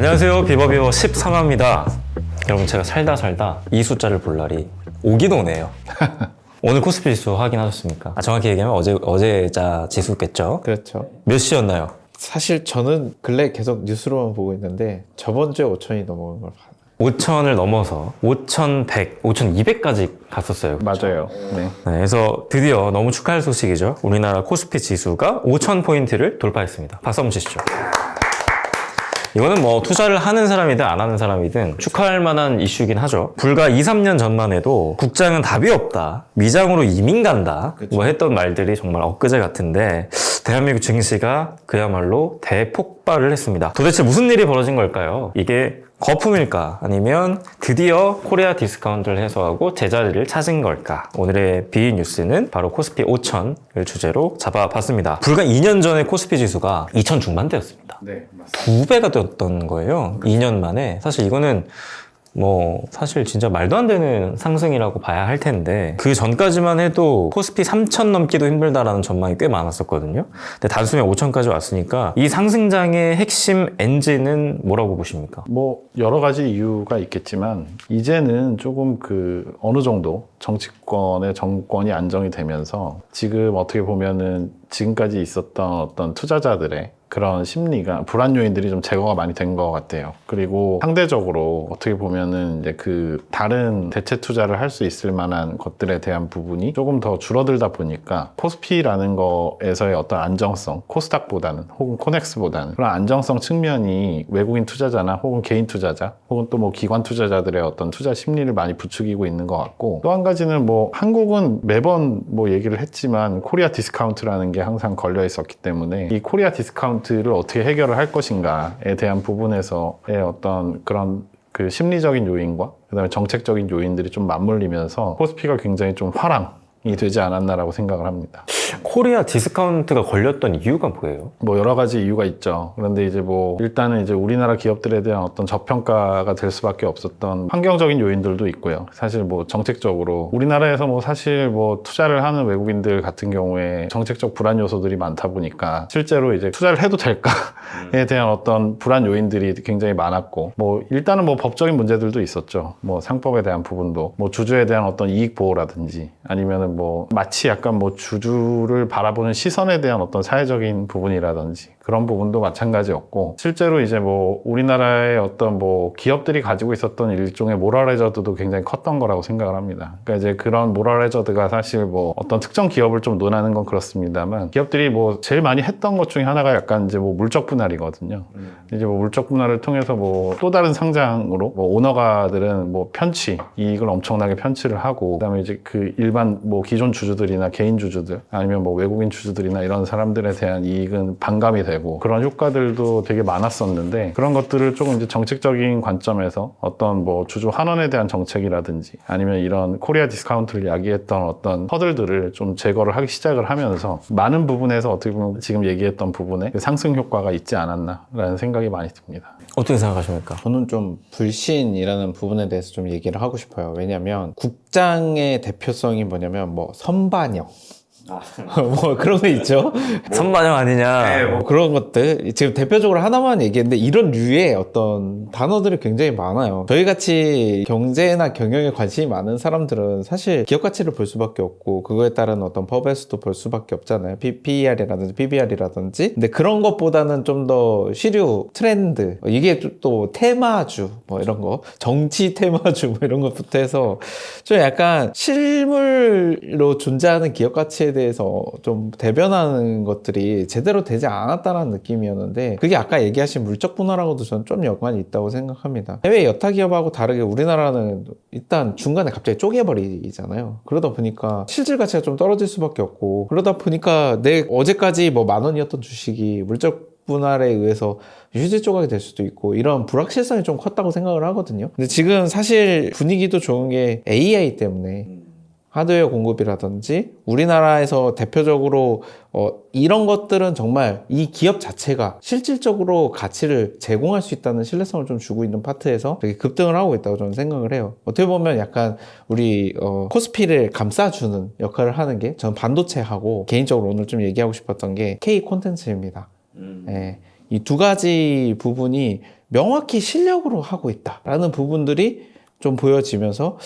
안녕하세요. 비버비버 13화입니다. 여러분, 제가 살다 이 숫자를 볼 날이 오기도 오네요. 오늘 코스피 지수 확인하셨습니까? 정확히 얘기하면 어제자 지수겠죠? 그렇죠. 몇 시였나요? 사실 저는 근래 계속 뉴스로만 보고 있는데 저번 주에 5천이 넘어온 걸 봤어요. 5천을 넘어서 5,100, 5,200까지 갔었어요. 맞아요. 네. 네, 그래서 드디어 너무 축하할 소식이죠. 우리나라 코스피 지수가 5,000포인트를 돌파했습니다. 박수 한번 치시죠. 이거는 뭐 투자를 하는 사람이든 안 하는 사람이든 축하할 만한 이슈이긴 하죠. 불과 2, 3년 전만 해도 국장은 답이 없다, 미장으로 이민 간다, 뭐 했던 말들이 정말 엊그제 같은데 대한민국 증시가 그야말로 대폭발을 했습니다. 도대체 무슨 일이 벌어진 걸까요? 이게 거품일까? 아니면 드디어 코리아 디스카운트를 해소하고 제자리를 찾은 걸까? 오늘의 비인 뉴스는 바로 코스피 5,000을 주제로 잡아봤습니다. 불과 2년 전에 코스피 지수가 2,000 중반대였습니다. 네, 맞습니다. 2배가 되었던 거예요. 2년 만에. 사실 이거는 사실 진짜 말도 안 되는 상승이라고 봐야 할 텐데 그 전까지만 해도 코스피 3,000 넘기도 힘들다라는 전망이 꽤 많았었거든요. 근데 단숨에 5,000까지 왔으니까 이 상승장의 핵심 엔진은 뭐라고 보십니까? 여러 가지 이유가 있겠지만 이제는 조금 어느 정도 정치권의 정권이 안정이 되면서 지금 어떻게 보면은 지금까지 있었던 어떤 투자자들의 그런 심리가, 불안 요인들이 좀 제거가 많이 된 것 같아요. 그리고 상대적으로 어떻게 보면은 이제 다른 대체 투자를 할 수 있을 만한 것들에 대한 부분이 조금 더 줄어들다 보니까 코스피라는 거에서의 어떤 안정성, 코스닥보다는 혹은 코넥스보다는 그런 안정성 측면이 외국인 투자자나 혹은 개인 투자자 혹은 또 기관 투자자들의 어떤 투자 심리를 많이 부추기고 있는 것 같고, 또 한 가지는 한국은 매번 얘기를 했지만 코리아 디스카운트라는 게 항상 걸려 있었기 때문에 이 코리아 디스카운트를 어떻게 해결을 할 것인가에 대한 부분에서의 어떤 그런 심리적인 요인과 그다음에 정책적인 요인들이 좀 맞물리면서 코스피가 굉장히 좀 화랑이 되지 않았나라고 생각을 합니다. 코리아 디스카운트가 걸렸던 이유가 뭐예요? 여러 가지 이유가 있죠. 그런데 일단은 우리나라 기업들에 대한 어떤 저평가가 될 수밖에 없었던 환경적인 요인들도 있고요. 사실 정책적으로 우리나라에서 사실 투자를 하는 외국인들 같은 경우에 정책적 불안 요소들이 많다 보니까 실제로 투자를 해도 될까에 대한 어떤 불안 요인들이 굉장히 많았고, 일단은 법적인 문제들도 있었죠. 상법에 대한 부분도, 주주에 대한 어떤 이익 보호라든지 아니면은 마치 약간 주주를 바라보는 시선에 대한 어떤 사회적인 부분이라든지 그런 부분도 마찬가지였고, 실제로 우리나라의 어떤 기업들이 가지고 있었던 일종의 모럴 해저드도 굉장히 컸던 거라고 생각을 합니다. 그러니까 그런 모럴 해저드가 사실 어떤 특정 기업을 좀 논하는 건 그렇습니다만, 기업들이 제일 많이 했던 것 중에 하나가 약간 물적 분할이거든요. 물적 분할을 통해서 또 다른 상장으로 오너가들은 편취, 이익을 엄청나게 편취를 하고, 그다음에 일반 기존 주주들이나 개인 주주들 아니면 외국인 주주들이나 이런 사람들에 대한 이익은 반감이 되고, 그런 효과들도 되게 많았었는데, 그런 것들을 조금 정책적인 관점에서 어떤 주주 환원에 대한 정책이라든지 아니면 이런 코리아 디스카운트를 야기했던 어떤 허들들을 좀 제거를 하기 시작을 하면서 많은 부분에서 어떻게 보면 지금 얘기했던 부분에 상승 효과가 있지 않았나라는 생각이 많이 듭니다. 어떻게 생각하십니까? 저는 좀 불신이라는 부분에 대해서 좀 얘기를 하고 싶어요. 왜냐면 국장의 대표성이 뭐냐면 선반영, 그런 거 있죠. 선반영 아니냐. 네, 그런 것들. 지금 대표적으로 하나만 얘기했는데 이런 류의 어떤 단어들이 굉장히 많아요. 저희같이 경제나 경영에 관심이 많은 사람들은 사실 기업 가치를 볼 수밖에 없고, 그거에 따른 어떤 법에서도 볼 수밖에 없잖아요. PER이라든지 PBR이라든지. 근데 그런 것보다는 좀 더 시류, 트렌드, 이게 또 테마주, 이런 거, 정치 테마주, 이런 것부터 해서 좀 약간 실물로 존재하는 기업 가치에 대해서 좀 대변하는 것들이 제대로 되지 않았다는 느낌이었는데, 그게 아까 얘기하신 물적 분할하고도 저는 좀 연관이 있다고 생각합니다. 해외 여타 기업하고 다르게 우리나라는 일단 중간에 갑자기 쪼개버리잖아요. 그러다 보니까 실질 가치가 좀 떨어질 수밖에 없고, 그러다 보니까 내 어제까지 10,000원이었던 주식이 물적 분할에 의해서 휴지 조각이 될 수도 있고, 이런 불확실성이 좀 컸다고 생각을 하거든요. 근데 지금 사실 분위기도 좋은 게 AI 때문에 하드웨어 공급이라든지 우리나라에서 대표적으로 이런 것들은 정말 이 기업 자체가 실질적으로 가치를 제공할 수 있다는 신뢰성을 좀 주고 있는 파트에서 되게 급등을 하고 있다고 저는 생각을 해요. 어떻게 보면 약간 우리 코스피를 감싸주는 역할을 하는 게, 저는 반도체하고 개인적으로 오늘 좀 얘기하고 싶었던 게 K 콘텐츠입니다. 이 두 가지 부분이 명확히 실력으로 하고 있다라는 부분들이 좀 보여지면서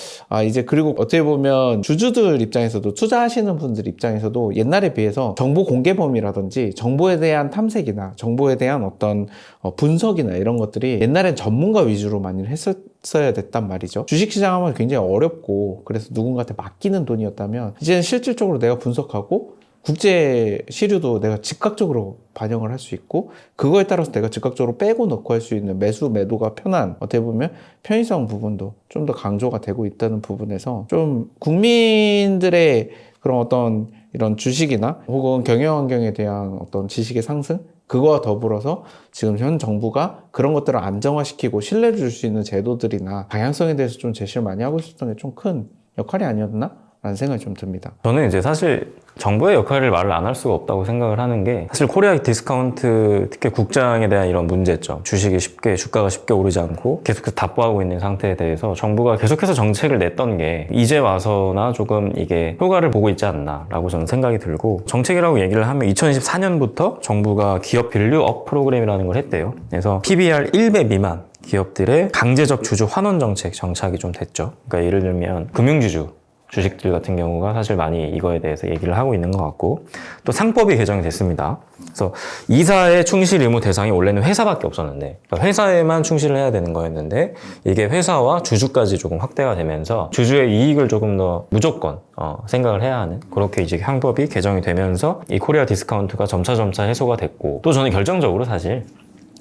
이제 그리고 어떻게 보면 주주들 입장에서도 투자하시는 분들 입장에서도 옛날에 비해서 정보 공개 범위라든지 정보에 대한 탐색이나 정보에 대한 어떤 분석이나 이런 것들이 옛날엔 전문가 위주로 많이 했었어야 됐단 말이죠. 주식시장 하면 굉장히 어렵고 그래서 누군가한테 맡기는 돈이었다면 이제는 실질적으로 내가 분석하고 국제 시류도 내가 즉각적으로 반영을 할 수 있고 그거에 따라서 내가 즉각적으로 빼고 넣고 할 수 있는 매수 매도가 편한 어떻게 보면 편의성 부분도 좀 더 강조가 되고 있다는 부분에서 좀 국민들의 그런 어떤 이런 주식이나 혹은 경영 환경에 대한 어떤 지식의 상승 그거와 더불어서 지금 현 정부가 그런 것들을 안정화시키고 신뢰를 줄 수 있는 제도들이나 방향성에 대해서 좀 제시를 많이 하고 있었던 게 좀 큰 역할이 아니었나? 라는 생각이 좀 듭니다. 저는 이제 사실 정부의 역할을 말을 안 할 수가 없다고 생각을 하는 게 사실 코리아 디스카운트 특히 국장에 대한 이런 문제점 주가가 쉽게 오르지 않고 계속해서 답보하고 있는 상태에 대해서 정부가 계속해서 정책을 냈던 게 이제 와서나 조금 이게 효과를 보고 있지 않나 라고 저는 생각이 들고 정책이라고 얘기를 하면 2024년부터 정부가 기업 밸류업 프로그램이라는 걸 했대요. 그래서 PBR 1배 미만 기업들의 강제적 주주 환원 정책 정착이 좀 됐죠. 그러니까 예를 들면 금융주주 주식들 같은 경우가 사실 많이 이거에 대해서 얘기를 하고 있는 것 같고 또 상법이 개정이 됐습니다. 그래서 이사의 충실 의무 대상이 원래는 회사밖에 없었는데 그러니까 회사에만 충실을 해야 되는 거였는데 이게 회사와 주주까지 조금 확대가 되면서 주주의 이익을 조금 더 무조건 생각을 해야 하는 그렇게 이제 상법이 개정이 되면서 이 코리아 디스카운트가 점차 해소가 됐고 또 저는 결정적으로 사실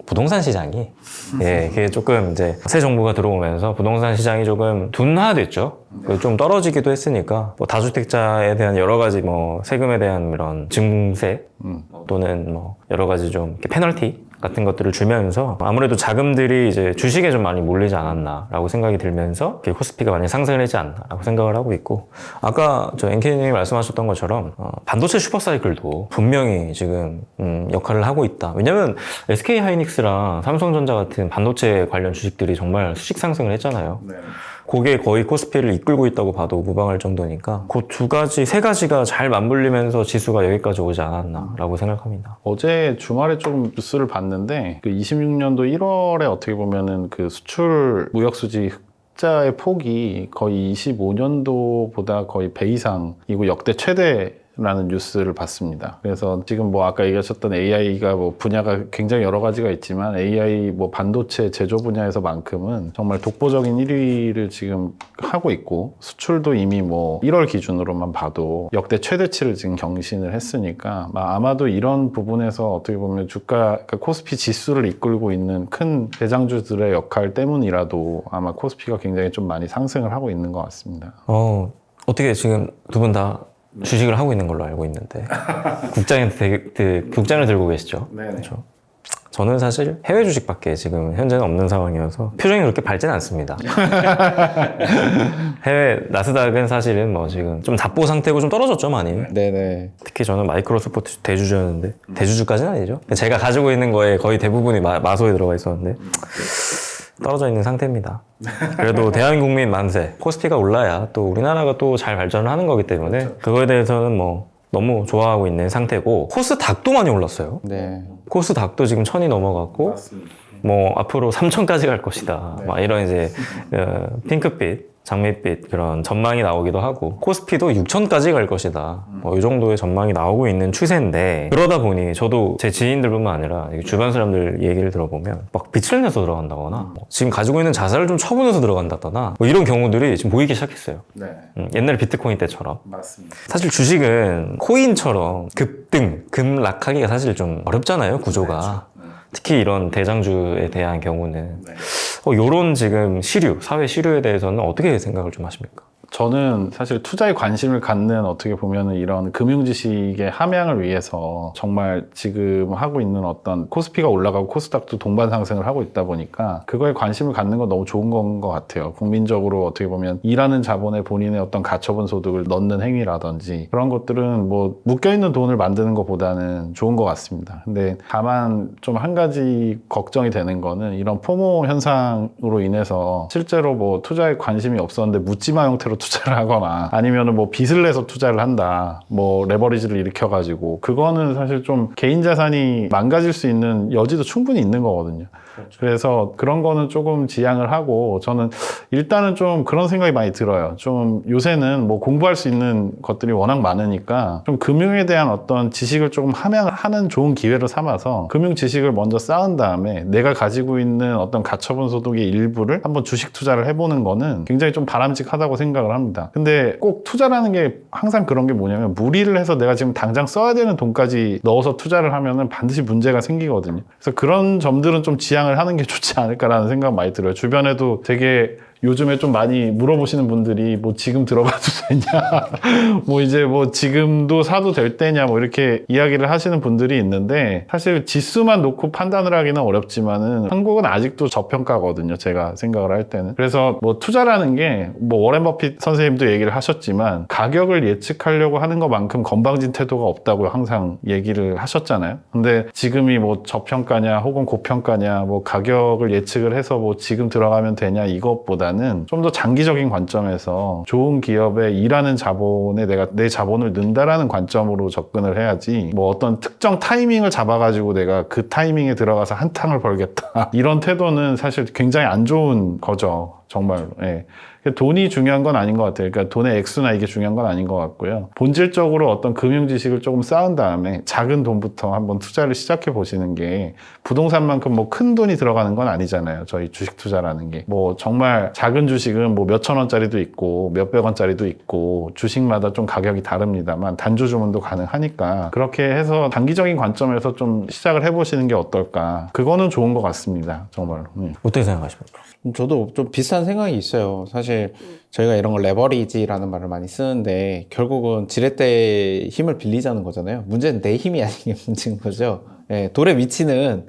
부동산 시장이 그게 조금 이제 새 정부가 들어오면서 부동산 시장이 조금 둔화됐죠. 좀 떨어지기도 했으니까 뭐 다주택자에 대한 여러 가지 뭐 세금에 대한 이런 증세 또는 뭐 여러 가지 좀 이렇게 페널티 같은 것들을 주면서 아무래도 자금들이 이제 주식에 좀 많이 몰리지 않았나라고 생각이 들면서 코스피가 많이 상승을 하지 않나라고 생각을 하고 있고 아까 저 NK님이 말씀하셨던 것처럼 반도체 슈퍼사이클도 분명히 지금 역할을 하고 있다. 왜냐면 SK하이닉스랑 삼성전자 같은 반도체 관련 주식들이 정말 수직 상승을 했잖아요. 네. 그게 거의 코스피를 이끌고 있다고 봐도 무방할 정도니까 그 세 가지가 잘 맞물리면서 지수가 여기까지 오지 않았나라고 생각합니다. 어제 주말에 조금 뉴스를 봤는데 그 26년도 1월에 어떻게 보면은 그 수출 무역 수지 흑자의 폭이 거의 25년도보다 거의 배 이상이고 역대 최대라는 뉴스를 봤습니다. 그래서 지금 뭐 아까 얘기하셨던 AI가 뭐 분야가 굉장히 여러 가지가 있지만 AI 뭐 반도체 제조 분야에서만큼은 정말 독보적인 1위를 지금 하고 있고 수출도 이미 뭐 1월 기준으로만 봐도 역대 최대치를 지금 경신을 했으니까 아마도 이런 부분에서 어떻게 보면 그러니까 코스피 지수를 이끌고 있는 큰 대장주들의 역할 때문이라도 아마 코스피가 굉장히 좀 많이 상승을 하고 있는 것 같습니다. 어떻게 지금 두 분 다 주식을 하고 있는 걸로 알고 있는데 국장을 들고 계시죠? 네. 그렇죠. 저는 사실 해외 주식밖에 지금 현재는 없는 상황이어서 표정이 그렇게 밝지는 않습니다. 해외 나스닥은 사실은 뭐 지금 좀 답보 상태고 좀 떨어졌죠 많이. 네네. 특히 저는 마이크로소프트 대주주였는데 대주주까지는 아니죠. 제가 가지고 있는 거에 거의 대부분이 마소에 들어가 있었는데 떨어져 있는 상태입니다. 그래도 대한국민 만세, 코스피가 올라야 또 우리나라가 또 잘 발전을 하는 거기 때문에 그렇죠. 그거에 대해서는 뭐 너무 좋아하고 있는 상태고 코스닥도 많이 올랐어요. 네. 코스닥도 지금 1000이 넘어갔고 맞습니다. 뭐 앞으로 3000까지 갈 것이다. 막 이런 이제 핑크빛 장밋빛 그런 전망이 나오기도 하고 코스피도 6천까지 갈 것이다. 뭐 이 정도의 전망이 나오고 있는 추세인데 그러다 보니 저도 제 지인들뿐만 아니라 주변 사람들 얘기를 들어보면 막 빚을 내서 들어간다거나 지금 가지고 있는 자산을 좀 처분해서 들어간다거나 뭐 이런 경우들이 지금 보이기 시작했어요. 네. 옛날 비트코인 때처럼. 맞습니다. 사실 주식은 코인처럼 급락하기가 사실 좀 어렵잖아요, 구조가. 특히 이런 대장주에 대한 경우는 이런 지금 사회 시류에 대해서는 어떻게 생각을 좀 하십니까? 저는 사실 투자에 관심을 갖는 어떻게 보면은 이런 금융지식의 함양을 위해서 정말 지금 하고 있는 어떤 코스피가 올라가고 코스닥도 동반 상승을 하고 있다 보니까 그거에 관심을 갖는 건 너무 좋은 건 것 같아요. 국민적으로 어떻게 보면 일하는 자본에 본인의 어떤 가처분 소득을 넣는 행위라든지 그런 것들은 뭐 묶여있는 돈을 만드는 것보다는 좋은 것 같습니다. 근데 다만 좀 한 가지 걱정이 되는 거는 이런 포모 현상으로 인해서 실제로 뭐 투자에 관심이 없었는데 묻지마 형태로 투자를 하거나 아니면은 뭐 빚을 내서 투자를 한다. 뭐 레버리지를 일으켜가지고 그거는 사실 좀 개인 자산이 망가질 수 있는 여지도 충분히 있는 거거든요. 그래서 그런 거는 조금 지양을 하고 저는 일단은 좀 그런 생각이 많이 들어요. 좀 요새는 뭐 공부할 수 있는 것들이 워낙 많으니까 좀 금융에 대한 어떤 지식을 조금 하는 좋은 기회로 삼아서 금융 지식을 먼저 쌓은 다음에 내가 가지고 있는 어떤 가처분 소득의 일부를 한번 주식 투자를 해보는 거는 굉장히 좀 바람직하다고 생각을 합니다. 근데 꼭 투자라는 게 항상 그런 게 뭐냐면 무리를 해서 내가 지금 당장 써야 되는 돈까지 넣어서 투자를 하면은 반드시 문제가 생기거든요. 그래서 그런 점들은 좀 지양을 하는 게 좋지 않을까라는 생각 많이 들어요. 주변에도 되게 요즘에 좀 많이 물어보시는 분들이 뭐 지금 들어가도 되냐 뭐 이제 뭐 지금도 사도 될 때냐 뭐 이렇게 이야기를 하시는 분들이 있는데 사실 지수만 놓고 판단을 하기는 어렵지만은 한국은 아직도 저평가거든요. 제가 생각을 할 때는. 그래서 뭐 투자라는 게 뭐 워렌 버핏 선생님도 얘기를 하셨지만 가격을 예측하려고 하는 것만큼 건방진 태도가 없다고 항상 얘기를 하셨잖아요. 근데 지금이 뭐 저평가냐 혹은 고평가냐 뭐 가격을 예측을 해서 뭐 지금 들어가면 되냐 이것보다 좀 더 장기적인 관점에서 좋은 기업에 일하는 자본에 내가 내 자본을 넣는다라는 관점으로 접근을 해야지 뭐 어떤 특정 타이밍을 잡아가지고 내가 그 타이밍에 들어가서 한탕을 벌겠다 이런 태도는 사실 굉장히 안 좋은 거죠. 정말로. 예. 돈이 중요한 건 아닌 것 같아요. 그러니까 돈의 액수나 이게 중요한 건 아닌 것 같고요. 본질적으로 어떤 금융 지식을 조금 쌓은 다음에 작은 돈부터 한번 투자를 시작해 보시는 게 부동산만큼 뭐 큰 돈이 들어가는 건 아니잖아요. 저희 주식 투자라는 게. 뭐 정말 작은 주식은 뭐 몇천 원짜리도 있고 몇백 원짜리도 있고 주식마다 좀 가격이 다릅니다만 단주 주문도 가능하니까 그렇게 해서 단기적인 관점에서 좀 시작을 해보시는 게 어떨까. 그거는 좋은 것 같습니다. 정말로. 어떻게 생각하십니까? 저도 좀 비슷한 생각이 있어요. 사실 저희가 이런 걸 레버리지라는 말을 많이 쓰는데 결국은 지렛대의 힘을 빌리자는 거잖아요. 문제는 내 힘이 아닌 게 문제인 거죠. 예, 돌의 위치는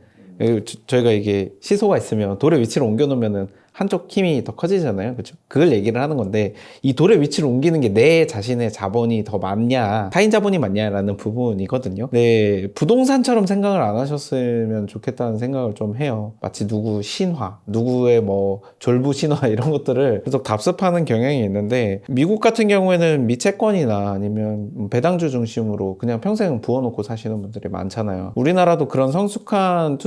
저희가 이게 시소가 있으면 돌의 위치를 옮겨놓으면은 한쪽 힘이 더 커지잖아요. 그렇죠? 그걸 얘기를 하는 건데 이 돌의 위치를 옮기는 게 내 자신의 자본이 더 많냐 타인 자본이 많냐라는 부분이거든요. 네, 부동산처럼 생각을 안 하셨으면 좋겠다는 생각을 좀 해요. 마치 누구 신화, 누구의 뭐 졸부 신화 이런 것들을 계속 답습하는 경향이 있는데 미국 같은 경우에는 미채권이나 아니면 배당주 중심으로 그냥 평생 부어놓고 사시는 분들이 많잖아요. 우리나라도 그런 성숙한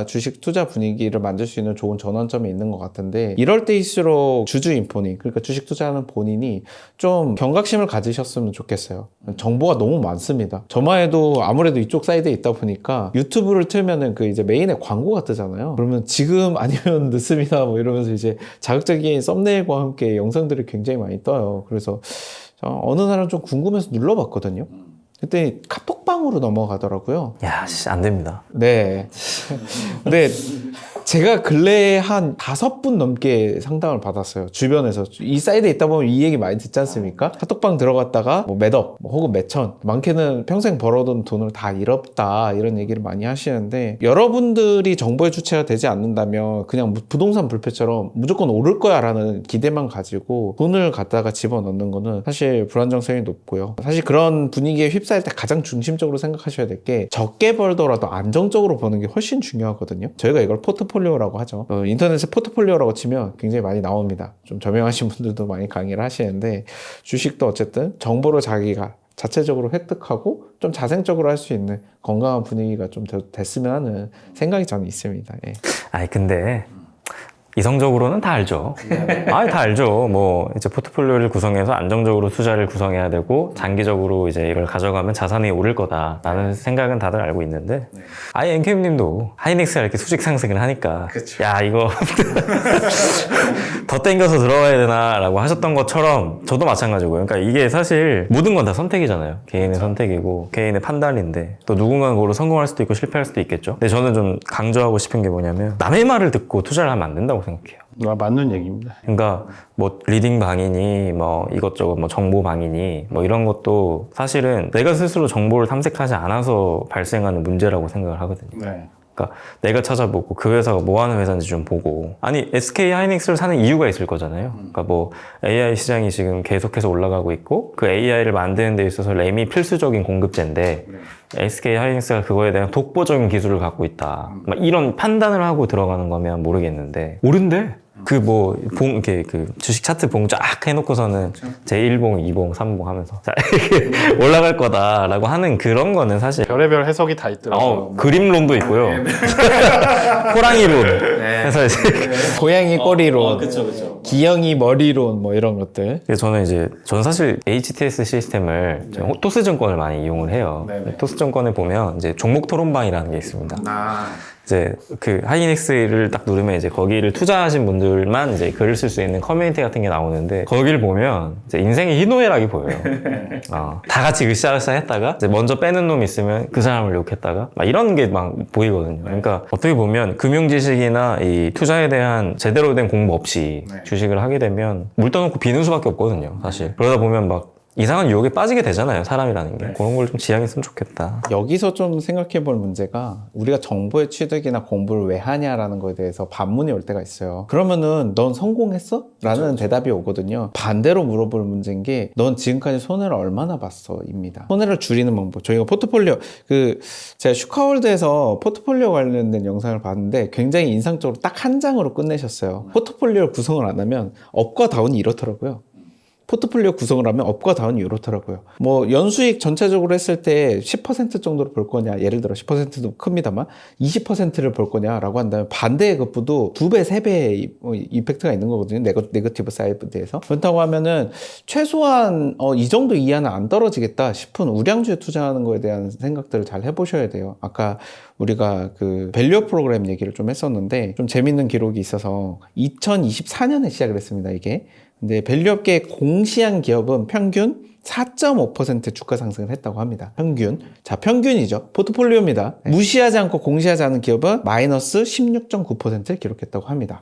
주식 투자 분위기를 만들 수 있는 좋은 전환점이 있는 것 같은데 이럴 때일수록 주주인 본인, 그러니까 주식 투자하는 본인이 좀 경각심을 가지셨으면 좋겠어요. 정보가 너무 많습니다. 저만 해도 아무래도 이쪽 사이드에 있다 보니까 유튜브를 틀면은 그 이제 메인에 광고가 뜨잖아요. 그러면 지금 아니면 늦습니다 뭐 이러면서 이제 자극적인 썸네일과 함께 영상들이 굉장히 많이 떠요. 그래서 어느 날은 좀 궁금해서 눌러봤거든요. 그때 카톡방으로 넘어가더라고요. 야, 안 됩니다. 네. 근데 제가 근래에 한 5분 넘게 상담을 받았어요. 주변에서. 이 사이드에 있다 보면 이 얘기 많이 듣지 않습니까? 카톡방 들어갔다가 뭐 몇억 혹은 몇천, 많게는 평생 벌어둔 돈을 다 잃었다 이런 얘기를 많이 하시는데 여러분들이 정보의 주체가 되지 않는다면 그냥 부동산 불패처럼 무조건 오를 거야 라는 기대만 가지고 돈을 갖다가 집어넣는 거는 사실 불안정성이 높고요. 사실 그런 분위기에 휩싸일 때 가장 중심적으로 생각하셔야 될 게 적게 벌더라도 안정적으로 버는 게 훨씬 중요하거든요. 저희가 이걸 포트폴리오라고 하죠. 인터넷에 포트폴리오라고 치면 굉장히 많이 나옵니다. 좀 저명하신 분들도 많이 강의를 하시는데 주식도 어쨌든 정보를 자기가 자체적으로 획득하고 좀 자생적으로 할 수 있는 건강한 분위기가 좀 됐으면 하는 생각이 저는 있습니다. 예. 아니 근데 이성적으로는 다 알죠. 다 알죠. 뭐 이제 포트폴리오를 구성해서 안정적으로 투자를 구성해야 되고 장기적으로 이제 이걸 가져가면 자산이 오를 거다라는 생각은 다들 알고 있는데 아예 NK님도 하이닉스가 이렇게 수직 상승을 하니까 야 이거 더 땡겨서 들어가야 되나라고 하셨던 것처럼 저도 마찬가지고요. 그러니까 이게 사실 모든 건 다 선택이잖아요. 개인의 선택이고 개인의 판단인데 또 누군가는 그걸로 성공할 수도 있고 실패할 수도 있겠죠. 근데 저는 좀 강조하고 싶은 게 뭐냐면 남의 말을 듣고 투자를 하면 안 된다고 생각해요. 맞는 얘기입니다. 그러니까 뭐 리딩 방이니 뭐 이것저것 뭐 정보 방이니 뭐 이런 것도 사실은 내가 스스로 정보를 탐색하지 않아서 발생하는 문제라고 생각을 하거든요. 네. 그러니까 내가 찾아보고 그 회사가 뭐 하는 회사인지 좀 보고 아니 SK 하이닉스를 사는 이유가 있을 거잖아요. 그러니까 뭐 AI 시장이 지금 계속해서 올라가고 있고 그 AI를 만드는 데 있어서 램이 필수적인 공급재인데 SK 하이닉스가 그거에 대한 독보적인 기술을 갖고 있다. 막 이런 판단을 하고 들어가는 거면 모르겠는데 오른데 이렇게 주식 차트 봉 쫙 해놓고서는 제1봉, 2봉, 3봉 하면서 자, 이렇게 올라갈 거다라고 하는 그런 거는 사실 별의별 해석이 다 있더라고요. 그림론도 있고요. 호랑이론. 해서 이제 고양이 꼬리론, 기영이 머리론 뭐 이런 것들. 그래서 저는 사실 HTS 시스템을 토스증권을 많이 이용을 해요. 네네. 토스증권에 보면 이제 종목 토론방이라는 게 있습니다. 이제 하이닉스를 딱 누르면 이제 거기를 투자하신 분들만 이제 글을 쓸 수 있는 커뮤니티 같은 게 나오는데 거기를 보면 이제 인생의 희노애락이 보여요. 다 같이 으쌰으쌰 했다가 이제 먼저 빼는 놈 있으면 그 사람을 욕했다가 막 이런 게 막 보이거든요. 그러니까 어떻게 보면 금융 지식이나 이 투자에 대한 제대로 된 공부 없이 주식을 하게 되면 물 떠놓고 비는 수밖에 없거든요. 사실 그러다 보면 막 이상한 유혹에 빠지게 되잖아요, 사람이라는 게. 그런 걸 좀 지양했으면 좋겠다. 여기서 좀 생각해 볼 문제가 우리가 정보의 취득이나 공부를 왜 하냐라는 거에 대해서 반문이 올 때가 있어요. 그러면은 넌 성공했어? 라는 대답이 오거든요. 반대로 물어볼 문제인 게 넌 지금까지 손해를 얼마나 봤어? 입니다. 손해를 줄이는 방법. 저희가 포트폴리오, 제가 슈카월드에서 포트폴리오 관련된 영상을 봤는데 굉장히 인상적으로 딱 한 장으로 끝내셨어요. 포트폴리오 구성을 안 하면 업과 다운이 이렇더라고요. 포트폴리오 구성을 하면 업과 다운이 이렇더라고요. 뭐 연수익 전체적으로 했을 때 10% 정도로 볼 거냐, 예를 들어 10%도 큽니다만 20%를 볼 거냐라고 한다면 반대의 급부도 2배, 3배의 이펙트가 있는 거거든요. 네거티브 사이드에서. 그렇다고 하면은 최소한 이 정도 이하는 안 떨어지겠다 싶은 우량주에 투자하는 거에 대한 생각들을 잘 해보셔야 돼요. 아까 우리가 밸류업 프로그램 얘기를 좀 했었는데 좀 재밌는 기록이 있어서 2024년에 시작을 했습니다, 이게. 근데 밸류업계의 공시한 기업은 평균 4.5% 주가 상승을 했다고 합니다. 평균. 자, 평균이죠. 포트폴리오입니다. 무시하지 않고 공시하지 않은 기업은 마이너스 16.9%를 기록했다고 합니다.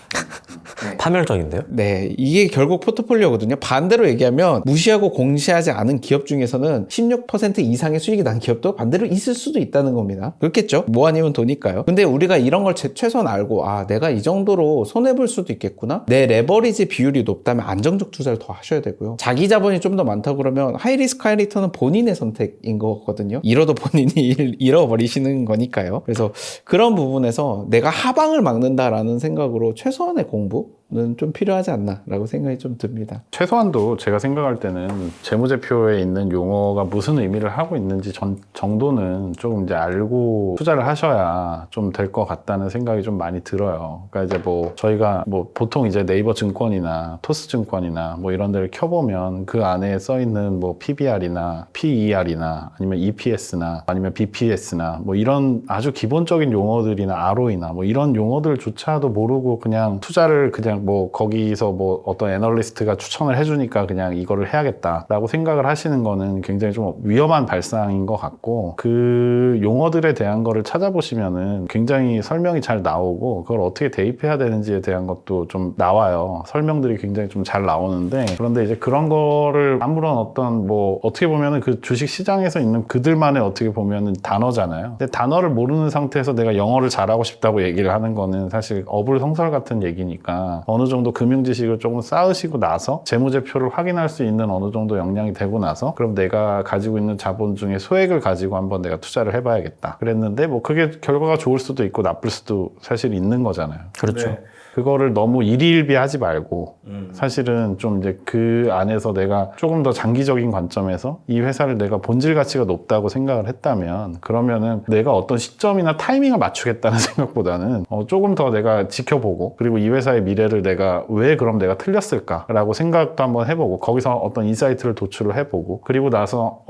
파멸적인데요? 네, 이게 결국 포트폴리오거든요. 반대로 얘기하면 무시하고 공시하지 않은 기업 중에서는 16% 이상의 수익이 난 기업도 반대로 있을 수도 있다는 겁니다. 그렇겠죠? 뭐 아니면 도니까요. 근데 우리가 이런 걸 최소한 알고 내가 이 정도로 손해볼 수도 있겠구나. 내 레버리지 비율이 높다면 안정적 투자를 더 하셔야 되고요. 자기 자본이 좀 더 많다 그러면 하이리스크 하이리턴은 본인의 선택인 거거든요. 잃어도 본인이 잃어버리시는 거니까요. 그래서 그런 부분에서 내가 하방을 막는다라는 생각으로 최소한의 공부는 좀 필요하지 않나라고 생각이 좀 듭니다. 최소한도 제가 생각할 때는 재무제표에 있는 용어가 무슨 의미를 하고 있는지 정도는 조금 이제 알고 투자를 하셔야 좀 될 것 같다는 생각이 좀 많이 들어요. 그러니까 이제 저희가 보통 이제 네이버 증권이나 토스 증권이나 이런 데를 켜보면 그 안에 써 있는 PBR이나 PER이나 아니면 EPS나 아니면 BPS나 이런 아주 기본적인 용어들이나 ROE나 이런 용어들조차도 모르고 그냥 투자를 그냥 거기서 어떤 애널리스트가 추천을 해주니까 그냥 이거를 해야겠다라고 생각을 하시는 거는 굉장히 좀 위험한 발상인 것 같고, 그 용어들에 대한 거를 찾아보시면은 굉장히 설명이 잘 나오고 그걸 어떻게 대입해야 되는지에 대한 것도 좀 나와요. 설명들이 굉장히 좀 잘 나오는데, 그런데 이제 그런 거를 아무런 어떤 어떻게 보면은 그 주식 시장에서 있는 그들만의 어떻게 보면은 단어잖아요. 근데 단어를 모르는 상태에서 내가 영어를 잘하고 싶다고 얘기를 하는 거는 사실 어불성설 같은 얘기니까 어느 정도 금융 지식을 조금 쌓으시고 나서 재무제표를 확인할 수 있는 어느 정도 역량이 되고 나서 그럼 내가 가지고 있는 자본 중에 소액을 가지고 한번 내가 투자를 해봐야겠다 그랬는데 그게 결과가 좋을 수도 있고 나쁠 수도 사실 있는 거잖아요. 그렇죠. 네. 그거를 너무 일희일비하지 말고 사실은 좀 이제 그 안에서 내가 조금 더 장기적인 관점에서 이 회사를 내가 본질 가치가 높다고 생각을 했다면, 그러면은 내가 어떤 시점이나 타이밍을 맞추겠다는 생각보다는 조금 더 내가 지켜보고, 그리고 이 회사의 미래를 내가 왜 그럼 내가 틀렸을까라고 생각도 한번 해보고, 거기서 어떤 인사이트를 도출을 해보고, 그리고 나서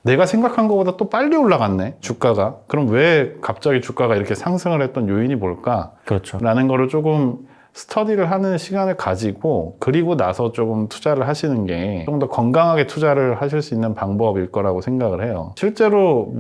내가 생각한 것보다 또 빨리 올라갔네, 주가가. 그럼 왜 갑자기 주가가 이렇게 상승을 했던 요인이 뭘까? 그렇죠. 라는 거를 조금 스터디를 하는 시간을 가지고, 그리고 나서 조금 투자를 하시는 게 좀 더 건강하게 투자를 하실 수 있는 방법일 거라고 생각을 해요. 실제로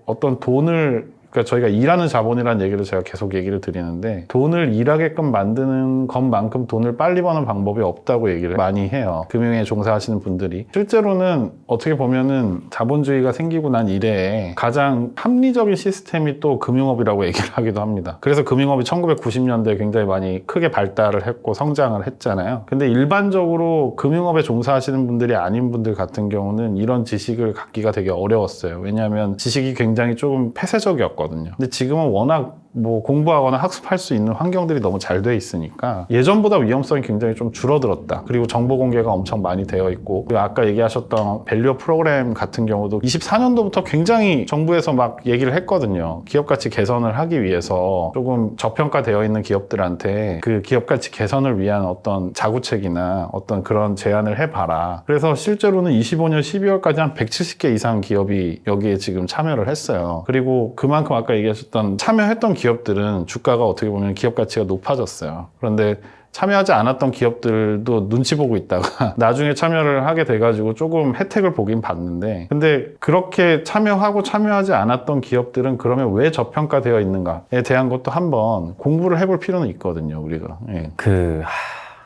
어떤 돈을, 그러니까 저희가 일하는 자본이라는 얘기를 제가 계속 얘기를 드리는데, 돈을 일하게끔 만드는 것만큼 돈을 빨리 버는 방법이 없다고 얘기를 많이 해요. 금융에 종사하시는 분들이. 실제로는 어떻게 보면은 자본주의가 생기고 난 이래에 가장 합리적인 시스템이 또 금융업이라고 얘기를 하기도 합니다. 그래서 금융업이 1990년대에 굉장히 많이 크게 발달을 했고 성장을 했잖아요. 근데 일반적으로 금융업에 종사하시는 분들이 아닌 분들 같은 경우는 이런 지식을 갖기가 되게 어려웠어요. 왜냐하면 지식이 굉장히 조금 폐쇄적이었거든요. 근데 지금은 워낙 뭐 공부하거나 학습할 수 있는 환경들이 너무 잘 돼 있으니까 예전보다 위험성이 굉장히 좀 줄어들었다. 그리고 정보 공개가 엄청 많이 되어 있고, 그리고 아까 얘기하셨던 밸류 프로그램 같은 경우도 24년도부터 굉장히 정부에서 막 얘기를 했거든요. 기업 가치 개선을 하기 위해서 조금 저평가되어 있는 기업들한테 그 기업 가치 개선을 위한 어떤 자구책이나 어떤 그런 제안을 해봐라. 그래서 실제로는 25년 12월까지 한 170개 이상 기업이 여기에 지금 참여를 했어요. 그리고 그만큼 아까 얘기하셨던 참여했던 기업들은 주가가 어떻게 보면 기업 가치가 높아졌어요. 그런데 참여하지 않았던 기업들도 눈치 보고 있다가 나중에 참여를 하게 돼가지고 조금 혜택을 보긴 봤는데, 근데 그렇게 참여하고 참여하지 않았던 기업들은 그러면 왜 저평가되어 있는가에 대한 것도 한번 공부를 해볼 필요는 있거든요, 우리가. 예.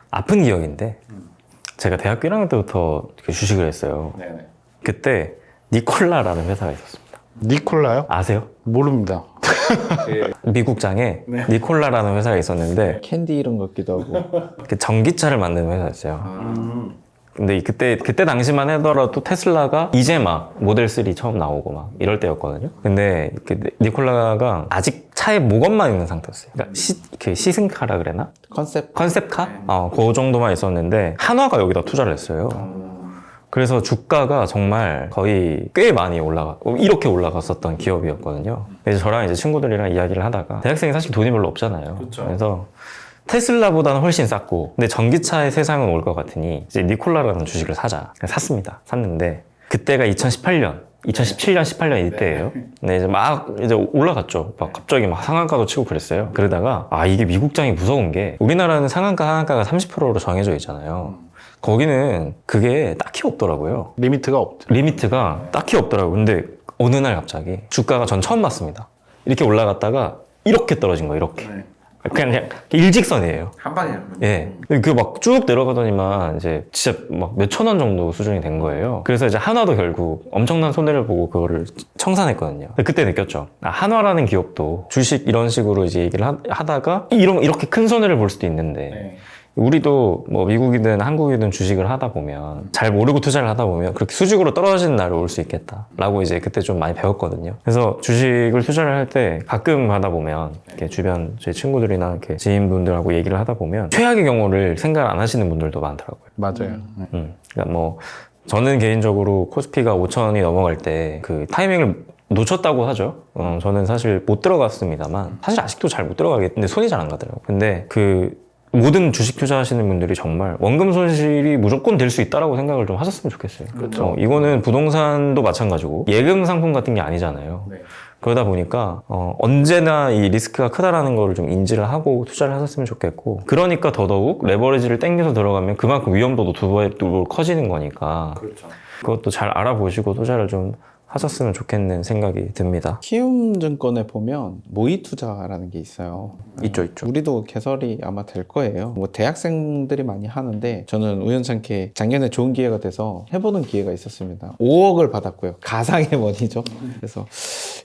아픈 기억인데 제가 대학교 1학년 때부터 주식을 했어요. 네네. 그때 니콜라라는 회사가 있었습니다. 니콜라요? 아세요? 모릅니다. 미국장에 니콜라라는 회사가 있었는데 캔디 이런 것 같기도 하고. 그 전기차를 만드는 회사였어요. 근데 그때 당시만 하더라도 테슬라가 이제 막 모델 3 처음 나오고 막 이럴 때였거든요. 근데 그 니콜라가 아직 차에 목업만 있는 상태였어요. 그러니까 시승카라 그래나? 컨셉카? 그 정도만 있었는데 한화가 여기다 투자를 했어요. 그래서 주가가 정말 거의 꽤 많이 이렇게 올라갔었던 기업이었거든요. 그래서 저랑 이제 친구들이랑 이야기를 하다가, 대학생이 사실 돈이 별로 없잖아요. 그래서 테슬라보다는 훨씬 쌌고, 근데 전기차의 세상은 올 것 같으니 이제 니콜라라는 주식을 사자. 샀습니다. 샀는데 그때가 2017년, 18년 이때예요. 근데 이제 올라갔죠. 막 갑자기 막 상한가도 치고 그랬어요. 그러다가 이게 미국장이 무서운 게, 우리나라는 상한가가 30%로 정해져 있잖아요. 거기는 그게 딱히 없더라고요. 리미트가 딱히 없더라고요. 근데 어느 날 갑자기 주가가 전 처음 봤습니다. 이렇게 올라갔다가 이렇게 떨어진 거예요. 이렇게. 그냥 일직선이에요. 한 방에. 예. 그 막 쭉 내려가더니만 이제 진짜 막 몇천 원 정도 수준이 된 거예요. 그래서 이제 한화도 결국 엄청난 손해를 보고 그거를 청산했거든요. 그때 느꼈죠. 한화라는 기업도 주식 이런 식으로 이제 얘기를 하다가 이렇게 큰 손해를 볼 수도 있는데, 우리도 뭐 미국이든 한국이든 주식을 하다 보면, 잘 모르고 투자를 하다 보면 그렇게 수직으로 떨어지는 날이 올 수 있겠다라고 이제 그때 좀 많이 배웠거든요. 그래서 주식을 투자를 할 때 가끔 하다 보면 이렇게 주변 제 친구들이나 이렇게 지인분들하고 얘기를 하다 보면 최악의 경우를 생각 안 하시는 분들도 많더라고요. 맞아요. 그러니까 뭐 저는 개인적으로 코스피가 5,000원이 넘어갈 때 그 타이밍을 놓쳤다고 하죠. 저는 사실 못 들어갔습니다만, 사실 아직도 잘 못 들어가겠는데 손이 잘 안 가더라고요. 근데 모든 주식 투자하시는 분들이 정말 원금 손실이 무조건 될 수 있다라고 생각을 좀 하셨으면 좋겠어요. 그렇죠. 이거는 부동산도 마찬가지고 예금 상품 같은 게 아니잖아요. 그러다 보니까 언제나 이 리스크가 크다라는 거를 좀 인지를 하고 투자를 하셨으면 좋겠고, 그러니까 더더욱 레버리지를 땡겨서 들어가면 그만큼 위험도도 두 배 커지는 거니까, 그것도 잘 알아보시고 투자를 좀 하셨으면 좋겠는 생각이 듭니다. 키움증권에 보면 모의 투자라는 게 있어요. 있죠. 우리도 개설이 아마 될 거예요. 뭐 대학생들이 많이 하는데, 저는 우연찮게 작년에 좋은 기회가 돼서 해보는 기회가 있었습니다. 5억을 받았고요. 가상의 머니죠. 그래서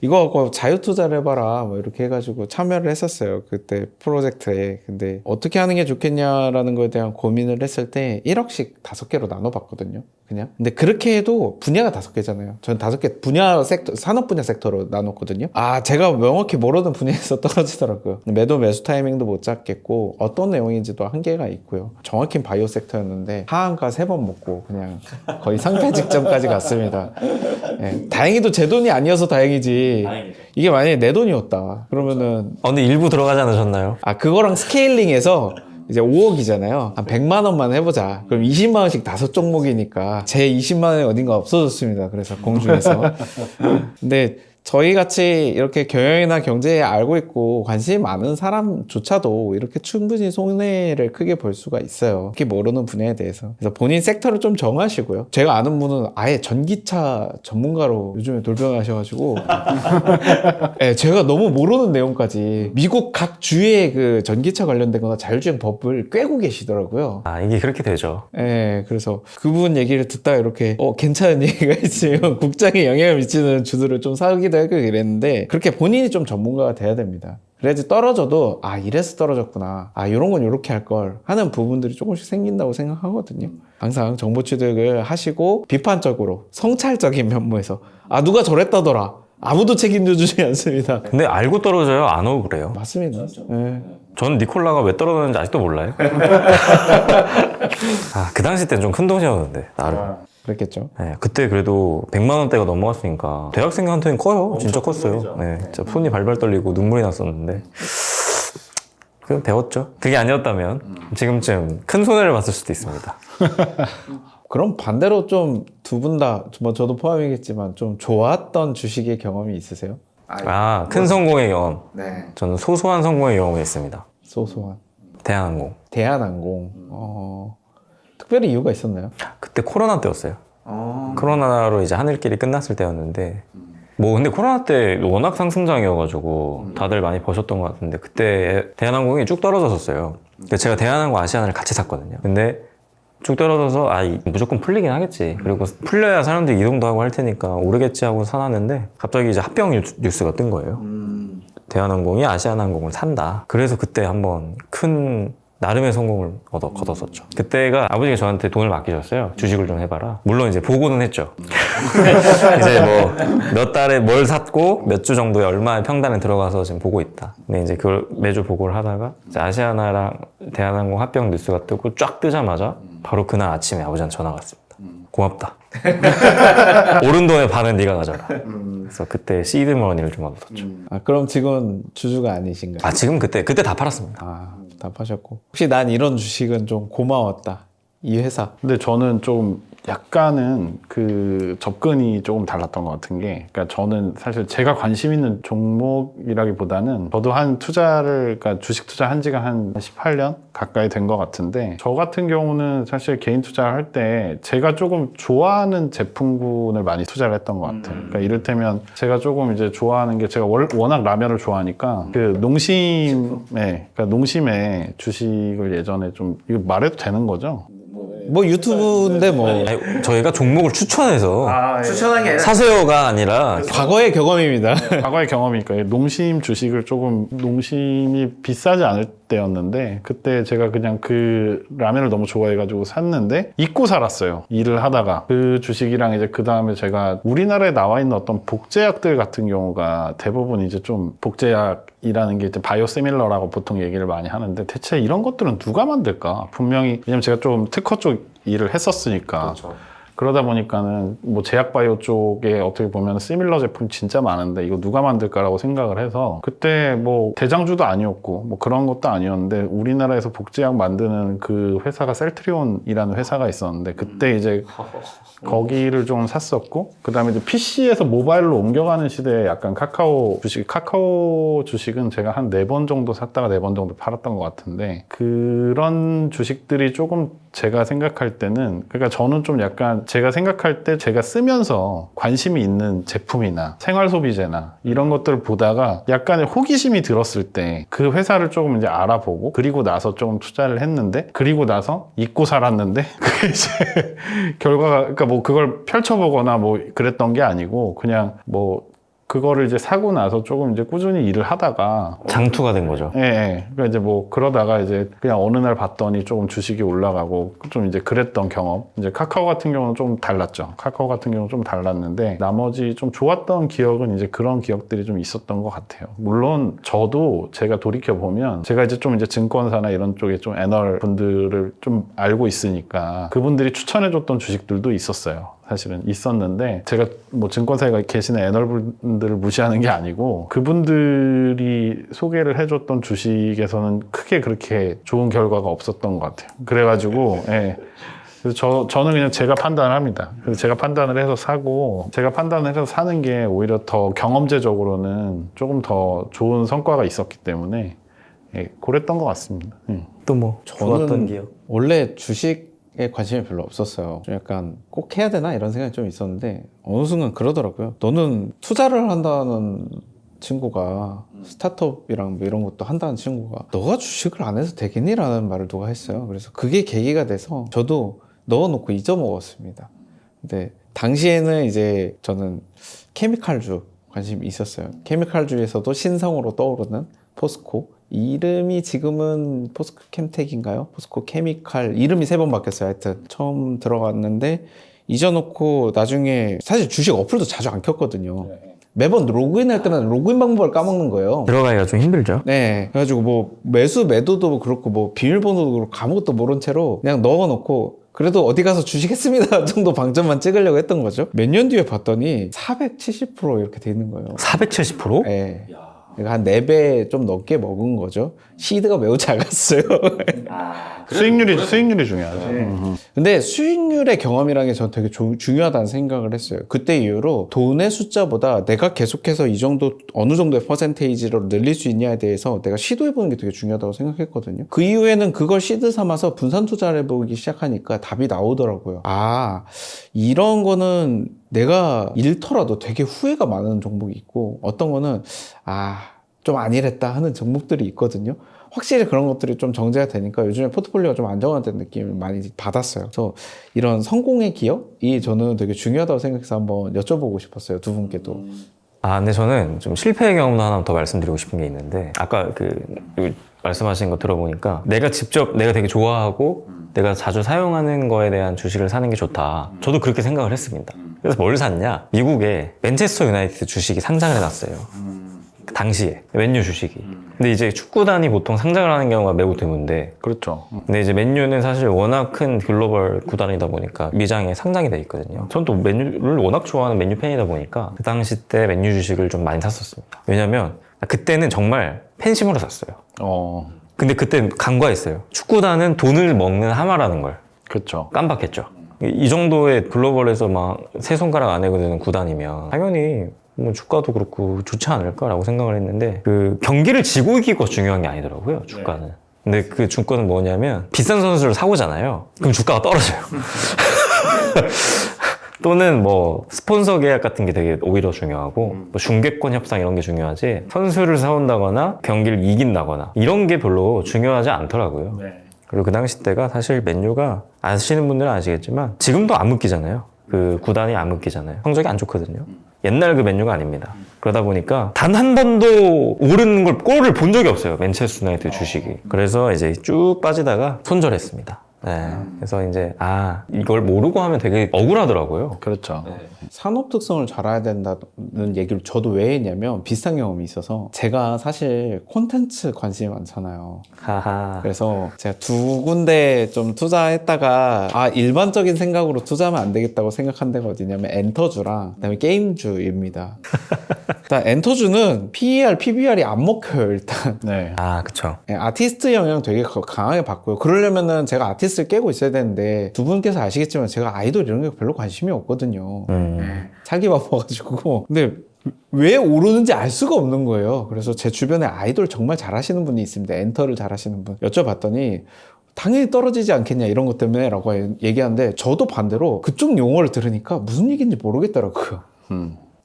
이거 자유 투자를 해봐라 뭐 이렇게 해가지고 참여를 했었어요. 그때 프로젝트에. 근데 어떻게 하는 게 좋겠냐라는 거에 대한 고민을 했을 때 1억씩 5개로 나눠봤거든요. 그냥. 근데 그렇게 해도 분야가 5개잖아요. 저는 5개 분야 섹터, 산업 분야 섹터로 나눴거든요. 제가 명확히 모르는 분야에서 떨어지더라고요. 매수 타이밍도 못 잡겠고, 어떤 내용인지도 한계가 있고요. 정확히 바이오 섹터였는데 하한가 3번 먹고 그냥 거의 상패 직전까지 갔습니다. 다행히도 제 돈이 아니어서 다행이지. 이게 만약에 내 돈이었다 그러면은. 근데 일부 들어가지 않으셨나요? 그거랑 스케일링해서 이제 5억이잖아요. 한 100만 원만 해보자. 그럼 20만 원씩 5종목이니까 제 20만 원이 어딘가 없어졌습니다. 그래서 공중에서. 근데 저희 같이 이렇게 경영이나 경제에 알고 있고 관심이 많은 사람조차도 이렇게 충분히 손해를 크게 볼 수가 있어요. 특히 모르는 분야에 대해서. 그래서 본인 섹터를 좀 정하시고요. 제가 아는 분은 아예 전기차 전문가로 요즘에 돌변하셔가지고 제가 너무 모르는 내용까지 미국 각 주의 그 전기차 관련된 거나 자율주행 법을 꿰고 계시더라고요. 이게 그렇게 되죠. 그래서 그분 얘기를 듣다가 이렇게 괜찮은 얘기가 있으면 국장에 영향을 미치는 주들을 좀 사기도 하고 이랬는데, 그렇게 본인이 좀 전문가가 돼야 됩니다. 그래야지 떨어져도 이래서 떨어졌구나, 이런 건 이렇게 할 걸 하는 부분들이 조금씩 생긴다고 생각하거든요. 항상 정보 취득을 하시고 비판적으로 성찰적인 면모에서 누가 저랬다더라, 아무도 책임져주지 않습니다. 근데 알고 떨어져요? 안 억울해요? 맞습니다. 네. 전 니콜라가 왜 떨어졌는지 아직도 몰라요. 그 당시 때는 좀 큰 돈이었는데 나름. 그랬겠죠. 네, 그때 그래도 100만 원대가 넘어갔으니까 대학생한테는 커요. 진짜 컸어요. 네, 진짜 손이 발발 떨리고 눈물이 났었는데 그건 배웠죠. 그게 아니었다면 지금쯤 큰 손해를 봤을 수도 있습니다. 그럼 반대로 좀 두 분 다, 뭐 저도 포함이겠지만 좀 좋았던 주식의 경험이 있으세요? 큰 성공의 경험. 네. 저는 소소한 성공의 경험이 있습니다. 소소한. 대한항공. 대한항공. 특별히 이유가 있었나요? 그때 코로나 때였어요. 코로나로 이제 하늘길이 끝났을 때였는데 뭐 근데 코로나 때 워낙 상승장이어가지고 다들 많이 버셨던 것 같은데 그때 대한항공이 쭉 떨어졌었어요. 근데 제가 대한항공 아시아나를 같이 샀거든요. 근데 쭉 떨어져서 무조건 풀리긴 하겠지. 그리고 풀려야 사람들이 이동도 하고 할 테니까 오르겠지 하고 사놨는데 갑자기 이제 합병 뉴스가 뜬 거예요. 대한항공이 아시아나항공을 산다. 그래서 그때 한번 큰 나름의 성공을 거뒀었죠. 그때가 아버지가 저한테 돈을 맡기셨어요. 주식을 좀 해봐라. 물론 이제 보고는 했죠. 이제 뭐 몇 달에 뭘 샀고 몇 주 정도에 얼마의 평단에 들어가서 지금 보고 있다. 근데 이제 그걸 매주 보고를 하다가 이제 아시아나랑 대한항공 합병 뉴스가 뜨고 쫙 뜨자마자 바로 그날 아침에 아버지한테 전화가 왔습니다. 고맙다. 오른 돈의 반은 네가 가져라. 그래서 그때 시드머니를 좀 얻었죠. 그럼 지금 주주가 아니신가요? 지금 그때 다 팔았습니다. 다 파셨고. 혹시 난 이런 주식은 좀 고마웠다. 이 회사. 근데 저는 좀 약간은 그 접근이 조금 달랐던 것 같은 게, 그러니까 저는 사실 제가 관심 있는 종목이라기보다는 저도 그러니까 주식 투자한 지가 한 18년 가까이 된 것 같은데, 저 같은 경우는 사실 개인 투자를 할 때 제가 조금 좋아하는 제품군을 많이 투자를 했던 것 같아요. 그러니까 이를테면 제가 조금 이제 좋아하는 게, 제가 워낙 라면을 좋아하니까 그 농심의 주식을 예전에 좀, 이거 말해도 되는 거죠? 뭐 유튜브인데 뭐 저희가 종목을 추천해서 추천한 게 아니라 사세요가 아니라 과거의 경험입니다. 과거의 경험이니까 농심 주식을 조금, 농심이 비싸지 않을 때였는데 그때 제가 그냥 그 라면을 너무 좋아해가지고 샀는데 잊고 살았어요. 일을 하다가. 그 주식이랑 이제 그 다음에 제가 우리나라에 나와 있는 어떤 복제약들 같은 경우가 대부분 이제 좀 복제약이라는 게 이제 바이오시밀러라고 보통 얘기를 많이 하는데, 대체 이런 것들은 누가 만들까? 분명히, 왜냐면 제가 좀 특허 쪽 일을 했었으니까. 그러다 보니까는 뭐 제약바이오 쪽에 어떻게 보면 시밀러 제품 진짜 많은데 이거 누가 만들까라고 생각을 해서, 그때 뭐 대장주도 아니었고 뭐 그런 것도 아니었는데 우리나라에서 복제약 만드는 그 회사가 셀트리온이라는 회사가 있었는데, 그때 이제 거기를 좀 샀었고, 그 다음에 이제 PC에서 모바일로 옮겨가는 시대에 약간 카카오 주식은 제가 한 4번 정도 샀다가 4번 정도 팔았던 것 같은데, 그런 주식들이 조금 제가 생각할 때는, 그러니까 저는 좀 약간 제가 생각할 때 제가 쓰면서 관심이 있는 제품이나 생활 소비재나 이런 것들을 보다가 약간의 호기심이 들었을 때 그 회사를 조금 이제 알아보고, 그리고 나서 조금 투자를 했는데, 그리고 나서 잊고 살았는데, 그게 이제 결과가, 그러니까 뭐 그걸 펼쳐보거나 뭐 그랬던 게 아니고, 그냥 뭐 그거를 이제 사고 나서 조금 이제 꾸준히 일을 하다가 장투가 된 거죠. 예. 그러니까 이제 뭐 그러다가 이제 그냥 어느 날 봤더니 조금 주식이 올라가고 좀 이제 그랬던 경험. 이제 카카오 같은 경우는 좀 달랐죠. 카카오 같은 경우는 좀 달랐는데, 나머지 좀 좋았던 기억은 이제 그런 기억들이 좀 있었던 것 같아요. 물론 저도 제가 돌이켜 보면, 제가 이제 좀 이제 증권사나 이런 쪽에 좀 애널 분들을 좀 알고 있으니까 그분들이 추천해줬던 주식들도 있었어요. 사실은 있었는데, 제가 뭐 증권사에 계시는 애널분들을 무시하는 게 아니고, 그분들이 소개를 해줬던 주식에서는 크게 그렇게 좋은 결과가 없었던 것 같아요. 그래가지고 그래서 저는 그냥 제가 판단을 합니다. 그래서 제가 판단을 해서 사고, 제가 판단을 해서 사는 게 오히려 더 경험제적으로는 조금 더 좋은 성과가 있었기 때문에 그랬던 것 같습니다. 또 뭐 좋았던 저는 기억. 원래 주식에 관심이 별로 없었어요. 좀 약간 꼭 해야 되나 이런 생각이 좀 있었는데, 어느 순간 그러더라고요. 너는 투자를 한다는 친구가, 스타트업이랑 뭐 이런 것도 한다는 친구가 너가 주식을 안 해도 되겠니? 라는 말을 누가 했어요. 그래서 그게 계기가 돼서 저도 넣어놓고 잊어먹었습니다. 근데 당시에는 이제 저는 케미칼주 관심이 있었어요. 케미칼주에서도 신성으로 떠오르는 포스코, 이름이 지금은 포스코 캠텍인가요? 포스코 케미칼, 이름이 3번 바뀌었어요. 하여튼 처음 들어갔는데 잊어놓고 나중에, 사실 주식 어플도 자주 안 켰거든요. 매번 로그인할 때마다 로그인 방법을 까먹는 거예요. 들어가기가 좀 힘들죠. 네. 그래가지고 뭐 매수 매도도 그렇고 뭐 비밀번호도 그렇고 아무것도 모른 채로 그냥 넣어놓고 그래도 어디 가서 주식했습니다 정도 방점만 찍으려고 했던 거죠. 몇 년 뒤에 봤더니 470% 이렇게 돼 있는 거예요. 470%? 네. 그러니까 한 4배 좀 넘게 먹은 거죠. 시드가 매우 작았어요. 수익률이 중요하죠. 근데 수익률의 경험이라는 게 저는 되게 중요하다는 생각을 했어요. 그때 이후로 돈의 숫자보다 내가 계속해서 이 정도 어느 정도의 퍼센테이지로 늘릴 수 있냐에 대해서 내가 시도해보는 게 되게 중요하다고 생각했거든요. 그 이후에는 그걸 시드 삼아서 분산 투자를 해보기 시작하니까 답이 나오더라고요. 아, 이런 거는 내가 잃더라도 되게 후회가 많은 종목이 있고 어떤 거는 좀 아니랬다 하는 종목들이 있거든요. 확실히 그런 것들이 좀 정제가 되니까 요즘에 포트폴리오가 좀 안정화된 느낌을 많이 받았어요. 그래서 이런 성공의 기업이 저는 되게 중요하다고 생각해서 한번 여쭤보고 싶었어요. 두 분께도. 근데 저는 좀 실패의 경험도 하나 더 말씀드리고 싶은 게 있는데, 아까 말씀하신 거 들어보니까 내가 되게 좋아하고 내가 자주 사용하는 거에 대한 주식을 사는 게 좋다. 저도 그렇게 생각을 했습니다. 그래서 뭘 샀냐? 미국에 맨체스터 유나이티드 주식이 상장을 해놨어요. 그 당시에 맨유 주식이. 근데 이제 축구단이 보통 상장을 하는 경우가 매우 드문데, 그렇죠. 근데 이제 맨유는 사실 워낙 큰 글로벌 구단이다 보니까 미장에 상장이 돼 있거든요. 전 또 맨유를 워낙 좋아하는 맨유 팬이다 보니까 그 당시 때 맨유 주식을 좀 많이 샀었습니다. 왜냐면 그때는 정말 팬심으로 샀어요. 근데 그때 간과했어요. 축구단은 돈을 먹는 하마라는 걸 그렇죠. 깜빡했죠. 이 정도의 글로벌에서 막 세 손가락 안에 드는 구단이면 당연히 뭐 주가도 그렇고 좋지 않을까라고 생각을 했는데, 그 경기를 지고 이기고 중요한 게 아니더라고요, 주가는. 근데 그 주가는 뭐냐면 비싼 선수를 사오잖아요. 그럼 주가가 떨어져요. 또는 뭐 스폰서 계약 같은 게 되게 오히려 중요하고 뭐 중개권 협상 이런 게 중요하지, 선수를 사온다거나 경기를 이긴다거나 이런 게 별로 중요하지 않더라고요. 그리고 그 당시 때가 사실 맨유가 아시는 분들은 아시겠지만 지금도 안 묶이잖아요. 그 구단이 안 묶이잖아요. 성적이 안 좋거든요. 옛날 그 맨유가 아닙니다. 그러다 보니까 단 한 번도 오르는 골을 본 적이 없어요. 맨체스터 유나이티드 주식이. 그래서 이제 쭉 빠지다가 손절했습니다. 네. 그래서 이제 이걸 모르고 하면 되게 억울하더라고요. 그렇죠. 산업 특성을 잘 알아야 된다는 얘기를 저도 왜 했냐면 비슷한 경험이 있어서, 제가 사실 콘텐츠 관심이 많잖아요. 하하. 그래서 제가 두 군데 좀 투자했다가 일반적인 생각으로 투자하면 안 되겠다고 생각한 데가 어디냐면 엔터주랑 그다음에 게임주입니다. 일단 엔터주는 PER, PBR이 안 먹혀요, 일단. 네. 그쵸. 아티스트 영향 되게 강하게 받고요. 그러려면은 제가 아티스트를 깨고 있어야 되는데, 두 분께서 아시겠지만 제가 아이돌 이런 게 별로 관심이 없거든요. 살기 바빠가지고. 근데 왜 오르는지 알 수가 없는 거예요. 그래서 제 주변에 아이돌 정말 잘하시는 분이 있습니다. 엔터를 잘하시는 분. 여쭤봤더니 당연히 떨어지지 않겠냐 이런 것 때문에 라고 얘기하는데, 저도 반대로 그쪽 용어를 들으니까 무슨 얘기인지 모르겠더라고요.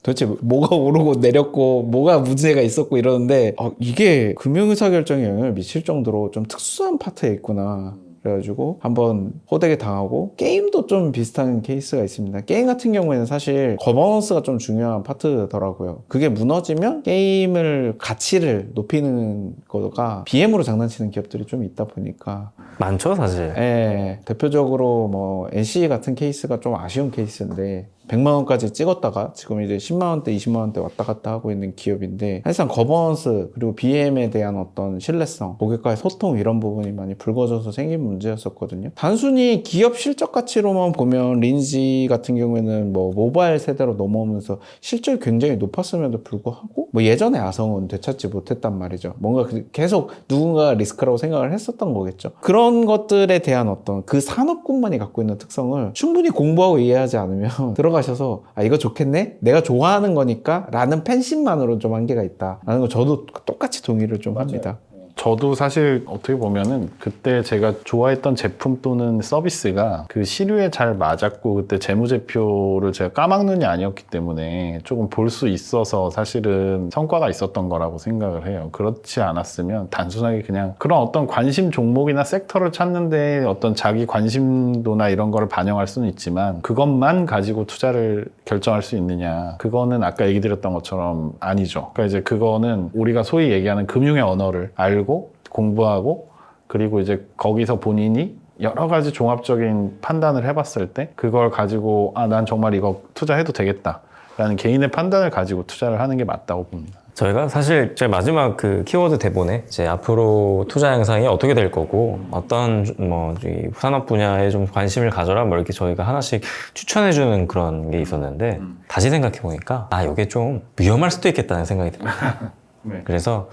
도대체 뭐가 오르고 내렸고 뭐가 문제가 있었고 이러는데 이게 금융의사결정에 영향을 미칠 정도로 좀 특수한 파트에 있구나. 그래가지고 한번 호되게 당하고, 게임도 좀 비슷한 케이스가 있습니다. 게임 같은 경우에는 사실 거버넌스가 좀 중요한 파트더라고요. 그게 무너지면 게임을 가치를 높이는 거가 BM으로 장난치는 기업들이 좀 있다 보니까 많죠, 사실. 대표적으로 뭐 NC 같은 케이스가 좀 아쉬운 케이스인데 100만 원까지 찍었다가 지금 이제 10만 원대, 20만 원대 왔다 갔다 하고 있는 기업인데, 사실상 거버넌스 그리고 BM에 대한 어떤 신뢰성, 고객과의 소통 이런 부분이 많이 불거져서 생긴 문제였었거든요. 단순히 기업 실적 가치로만 보면 린지 같은 경우에는 뭐 모바일 세대로 넘어오면서 실적이 굉장히 높았음에도 불구하고 뭐 예전의 아성은 되찾지 못했단 말이죠. 뭔가 계속 누군가 리스크라고 생각을 했었던 거겠죠. 그런 것들에 대한 어떤 그 산업군만이 갖고 있는 특성을 충분히 공부하고 이해하지 않으면 들어가셔서 이거 좋겠네? 내가 좋아하는 거니까 라는 팬심만으로 좀 한계가 있다 라는 거 저도 똑같이 동의를 좀 합니다. 저도 사실 어떻게 보면은 그때 제가 좋아했던 제품 또는 서비스가 그 시류에 잘 맞았고, 그때 재무제표를 제가 까막눈이 아니었기 때문에 조금 볼 수 있어서 사실은 성과가 있었던 거라고 생각을 해요. 그렇지 않았으면 단순하게 그냥 그런 어떤 관심 종목이나 섹터를 찾는데 어떤 자기 관심도나 이런 거를 반영할 수는 있지만 그것만 가지고 투자를 결정할 수 있느냐, 그거는 아까 얘기 드렸던 것처럼 아니죠. 그러니까 이제 그거는 우리가 소위 얘기하는 금융의 언어를 알고 공부하고, 그리고 이제 거기서 본인이 여러 가지 종합적인 판단을 해봤을 때 그걸 가지고 난 정말 이거 투자해도 되겠다 라는 개인의 판단을 가지고 투자를 하는 게 맞다고 봅니다. 저희가 사실 제 마지막 그 키워드 대본에 이제 앞으로 투자 양상이 어떻게 될 거고 어떤 이 산업 분야에 좀 관심을 가져라 뭐 이렇게 저희가 하나씩 추천해주는 그런 게 있었는데 다시 생각해 보니까 이게 좀 위험할 수도 있겠다는 생각이 듭니다. 네. 그래서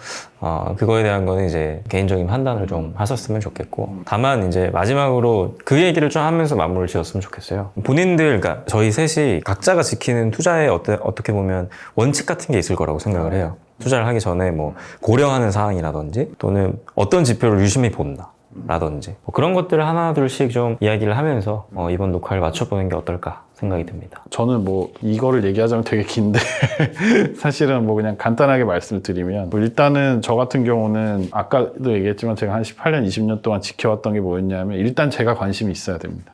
그거에 대한 거는 이제 개인적인 판단을 좀 하셨으면 좋겠고 다만 이제 마지막으로 그 얘기를 좀 하면서 마무리를 지었으면 좋겠어요. 본인들 그러니까 저희 셋이 각자가 지키는 투자에 어떻게 보면 원칙 같은 게 있을 거라고 생각을 해요. 투자를 하기 전에 뭐 고려하는 사항이라든지 또는 어떤 지표를 유심히 본다 라든지 그런 것들을 하나 둘씩 좀 이야기를 하면서 이번 녹화를 맞춰보는 게 어떨까 생각이 듭니다. 저는 뭐 이거를 얘기하자면 되게 긴데 사실은 뭐 그냥 간단하게 말씀을 드리면 뭐 일단은 저 같은 경우는 아까도 얘기했지만 제가 한 18년, 20년 동안 지켜왔던 게 뭐였냐면 일단 제가 관심이 있어야 됩니다.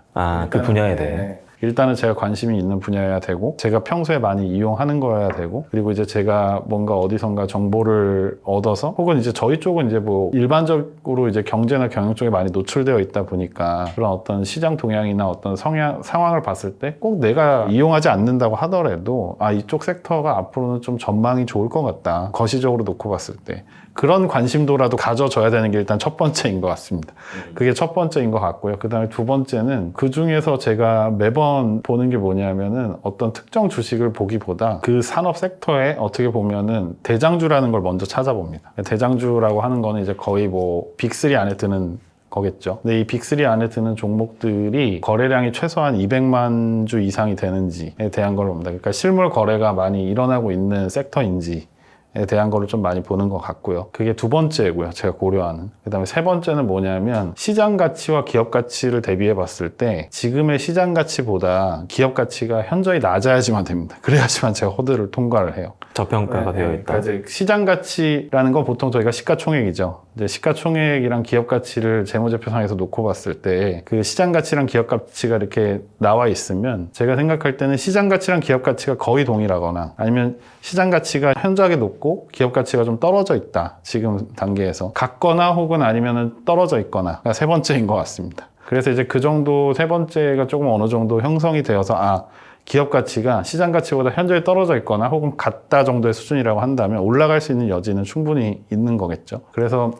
그 분야에 대해. 일단은 제가 관심이 있는 분야여야 되고 제가 평소에 많이 이용하는 거여야 되고 그리고 이제 제가 뭔가 어디선가 정보를 얻어서 혹은 이제 저희 쪽은 이제 뭐 일반적으로 이제 경제나 경영 쪽에 많이 노출되어 있다 보니까 그런 어떤 시장 동향이나 어떤 상황을 봤을 때 꼭 내가 이용하지 않는다고 하더라도 이쪽 섹터가 앞으로는 좀 전망이 좋을 것 같다. 거시적으로 놓고 봤을 때 그런 관심도라도 가져줘야 되는 게 일단 첫 번째인 것 같습니다. 그게 첫 번째인 것 같고요. 그 다음에 두 번째는 그 중에서 제가 매번 보는 게 뭐냐면은 어떤 특정 주식을 보기보다 그 산업 섹터에 어떻게 보면은 대장주라는 걸 먼저 찾아봅니다. 대장주라고 하는 거는 이제 거의 뭐 빅3 안에 드는 거겠죠. 근데 이 빅3 안에 드는 종목들이 거래량이 최소한 200만 주 이상이 되는지에 대한 걸 봅니다. 그러니까 실물 거래가 많이 일어나고 있는 섹터인지 에 대한 거를 좀 많이 보는 것 같고요. 그게 두 번째고요. 제가 고려하는. 그 다음에 세 번째는 뭐냐면 시장 가치와 기업 가치를 대비해 봤을 때 지금의 시장 가치보다 기업 가치가 현저히 낮아야지만 됩니다. 그래야지만 제가 허들을 통과를 해요. 저평가가 되어 있다. 그러니까 이제 시장 가치라는 건 보통 저희가 시가총액이죠. 이제 시가총액이랑 기업 가치를 재무제표상에서 놓고 봤을 때 그 시장 가치랑 기업 가치가 이렇게 나와 있으면 제가 생각할 때는 시장 가치랑 기업 가치가 거의 동일하거나 아니면 시장 가치가 현저하게 높고 기업 가치가 좀 떨어져 있다. 지금 단계에서 같거나 혹은 아니면은 떨어져 있거나 세 번째인 것 같습니다. 그래서 이제 그 정도 세 번째가 조금 어느 정도 형성이 되어서 기업 가치가 시장 가치보다 현저히 떨어져 있거나 혹은 같다 정도의 수준이라고 한다면 올라갈 수 있는 여지는 충분히 있는 거겠죠. 그래서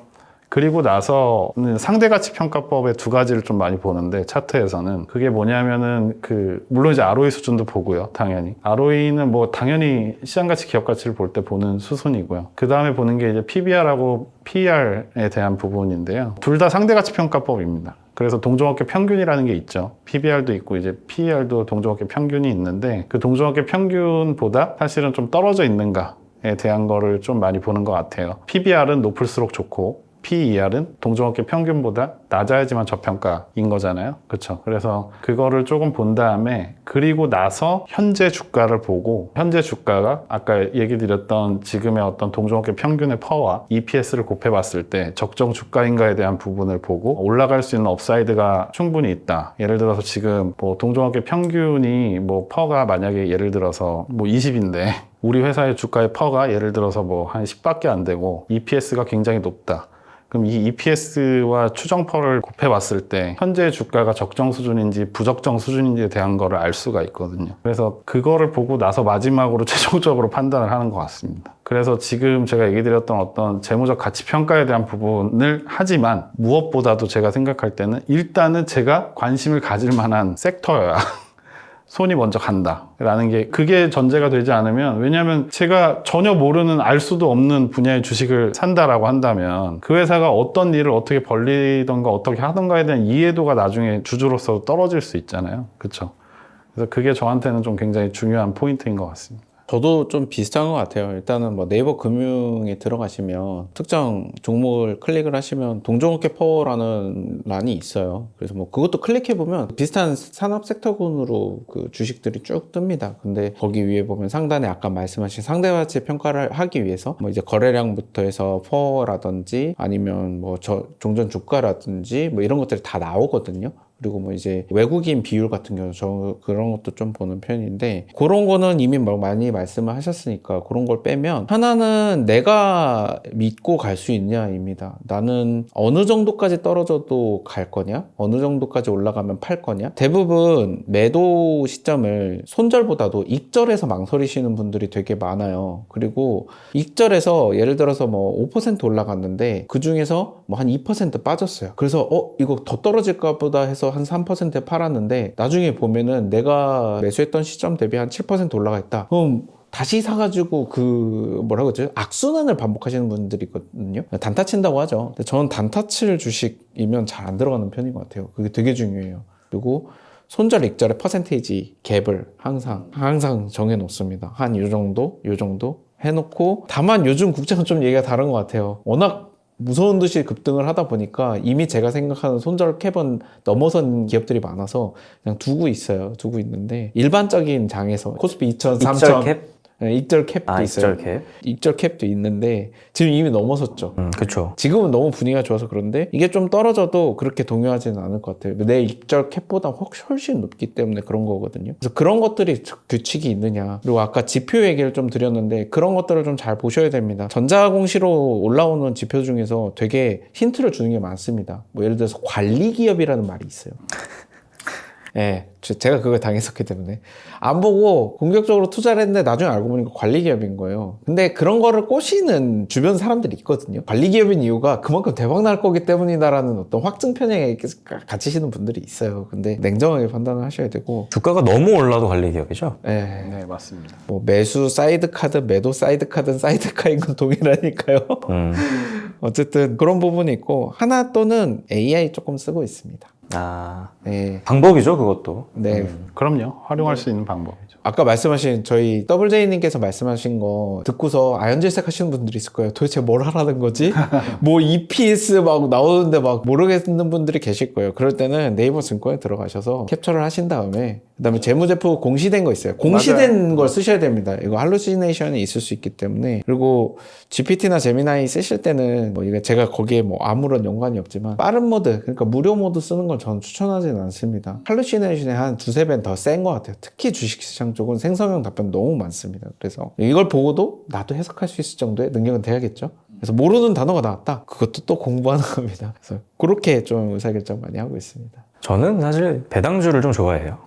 그리고 나서는 상대가치 평가법의 두 가지를 좀 많이 보는데 차트에서는 그게 뭐냐면은 물론 이제 ROE 수준도 보고요. 당연히 ROE는 뭐 당연히 시장가치 기업가치를 볼 때 보는 수순이고요. 그 다음에 보는 게 이제 PBR하고 PER에 대한 부분인데요. 둘 다 상대가치 평가법입니다. 그래서 동종업계 평균이라는 게 있죠. PBR도 있고 이제 PER도 동종업계 평균이 있는데 그 동종업계 평균보다 사실은 좀 떨어져 있는가에 대한 거를 좀 많이 보는 것 같아요. PBR은 높을수록 좋고 PER은 동종업계 평균보다 낮아야지만 저평가인 거잖아요. 그렇죠? 그래서 그거를 조금 본 다음에 그리고 나서 현재 주가를 보고 현재 주가가 아까 얘기 드렸던 지금의 어떤 동종업계 평균의 퍼와 EPS를 곱해봤을 때 적정 주가인가에 대한 부분을 보고 올라갈 수 있는 업사이드가 충분히 있다. 예를 들어서 지금 뭐 동종업계 평균이 뭐 퍼가 만약에 예를 들어서 뭐 20인데 우리 회사의 주가의 퍼가 예를 들어서 뭐 한 10밖에 안 되고 EPS가 굉장히 높다. 그럼 이 EPS와 추정퍼를 곱해봤을 때 현재 주가가 적정 수준인지 부적정 수준인지에 대한 거를 알 수가 있거든요. 그래서 그거를 보고 나서 마지막으로 최종적으로 판단을 하는 것 같습니다. 그래서 지금 제가 얘기 드렸던 어떤 재무적 가치 평가에 대한 부분을 하지만 무엇보다도 제가 생각할 때는 일단은 제가 관심을 가질 만한 섹터여야 손이 먼저 간다라는 게 그게 전제가 되지 않으면 왜냐하면 제가 전혀 모르는 알 수도 없는 분야의 주식을 산다라고 한다면 그 회사가 어떤 일을 어떻게 벌리던가 어떻게 하던가에 대한 이해도가 나중에 주주로서 떨어질 수 있잖아요. 그렇죠? 그래서 그게 저한테는 좀 굉장히 중요한 포인트인 것 같습니다. 저도 좀 비슷한 것 같아요. 일단은 뭐 네이버 금융에 들어가시면 특정 종목을 클릭을 하시면 동종업계 퍼라는 란이 있어요. 그래서 뭐 그것도 클릭해보면 비슷한 산업 섹터군으로 그 주식들이 쭉 뜹니다. 근데 거기 위에 보면 상단에 아까 말씀하신 상대가치 평가를 하기 위해서 뭐 이제 거래량부터 해서 퍼라든지 아니면 뭐 종전 주가라든지 뭐 이런 것들이 다 나오거든요. 그리고 뭐 이제 외국인 비율 같은 경우 저 그런 것도 좀 보는 편인데 그런 거는 이미 뭐 많이 말씀을 하셨으니까 그런 걸 빼면 하나는 내가 믿고 갈 수 있냐입니다. 나는 어느 정도까지 떨어져도 갈 거냐? 어느 정도까지 올라가면 팔 거냐? 대부분 매도 시점을 손절보다도 익절에서 망설이시는 분들이 되게 많아요. 그리고 익절에서 예를 들어서 뭐 5% 올라갔는데 그 중에서 뭐 한 2% 빠졌어요. 그래서 이거 더 떨어질까 보다 해서 한 3% 팔았는데 나중에 보면은 내가 매수했던 시점 대비 한 7% 올라가 있다. 그럼 다시 사가지고 뭐라고 그러죠? 악순환을 반복하시는 분들이 있거든요. 단타 친다고 하죠. 근데 저는 단타 칠 주식이면 잘 안 들어가는 편인 것 같아요. 그게 되게 중요해요. 그리고 손절 익절의 퍼센테이지 갭을 항상 정해 놓습니다. 한 요 정도 해놓고, 다만 요즘 국장은 좀 얘기가 다른 것 같아요. 워낙 무서운 듯이 급등을 하다 보니까 이미 제가 생각하는 손절 캡은 넘어선 기업들이 많아서 그냥 두고 있는데 일반적인 장에서 코스피 2000, 3000 캡? 네, 익절 캡도 있어요. 익절 캡? 익절 캡도 있는데 지금 이미 넘어섰죠. 그쵸. 지금은 너무 분위기가 좋아서 그런데 이게 좀 떨어져도 그렇게 동요하지는 않을 것 같아요. 내 익절 캡보다 훨씬 높기 때문에 그런 거거든요. 그래서 그런 것들이 규칙이 있느냐. 그리고 아까 지표 얘기를 좀 드렸는데 그런 것들을 좀 잘 보셔야 됩니다. 전자공시로 올라오는 지표 중에서 되게 힌트를 주는 게 많습니다. 뭐 예를 들어서 관리기업이라는 말이 있어요. 예, 제가 그걸 당했었기 때문에 안 보고 공격적으로 투자를 했는데 나중에 알고 보니까 관리기업인 거예요. 근데 그런 거를 꼬시는 주변 사람들이 있거든요. 관리기업인 이유가 그만큼 대박 날 거기 때문이다라는 어떤 확증 편향에 갇히시는 분들이 있어요. 근데 냉정하게 판단을 하셔야 되고 주가가 너무 올라도 관리기업이죠? 예, 네, 맞습니다. 뭐 매수 사이드 카드, 매도 사이드 카드는 사이드카인 건 동일하니까요. 어쨌든 그런 부분이 있고 하나 또는 AI 조금 쓰고 있습니다. 네. 방법이죠, 그것도. 네. 그럼요. 활용할 수 있는 방법이죠. 아까 말씀하신 저희 WJ님께서 말씀하신 거 듣고서 아연질색 하시는 분들이 있을 거예요. 도대체 뭘 하라는 거지? 뭐 EPS 막 나오는데 막 모르겠는 분들이 계실 거예요. 그럴 때는 네이버 증권에 들어가셔서 캡처를 하신 다음에 그다음에 재무제표 공시된 거 있어요. 공시된 맞아요. 걸 쓰셔야 됩니다. 이거 할루시네이션이 있을 수 있기 때문에. 그리고 GPT나 제미나이 쓰실 때는 뭐 이게 제가 거기에 뭐 아무런 연관이 없지만 빠른 모드, 그러니까 무료 모드 쓰는 걸 저는 추천하지는 않습니다. 할루시네이션이 한 두세 배는 더 센 것 같아요. 특히 주식시장 쪽은 생성형 답변 너무 많습니다. 그래서 이걸 보고도 나도 해석할 수 있을 정도의 능력은 돼야겠죠. 그래서 모르는 단어가 나왔다. 그것도 또 공부하는 겁니다. 그래서 그렇게 좀 의사결정 많이 하고 있습니다. 저는 사실 배당주를 좀 좋아해요.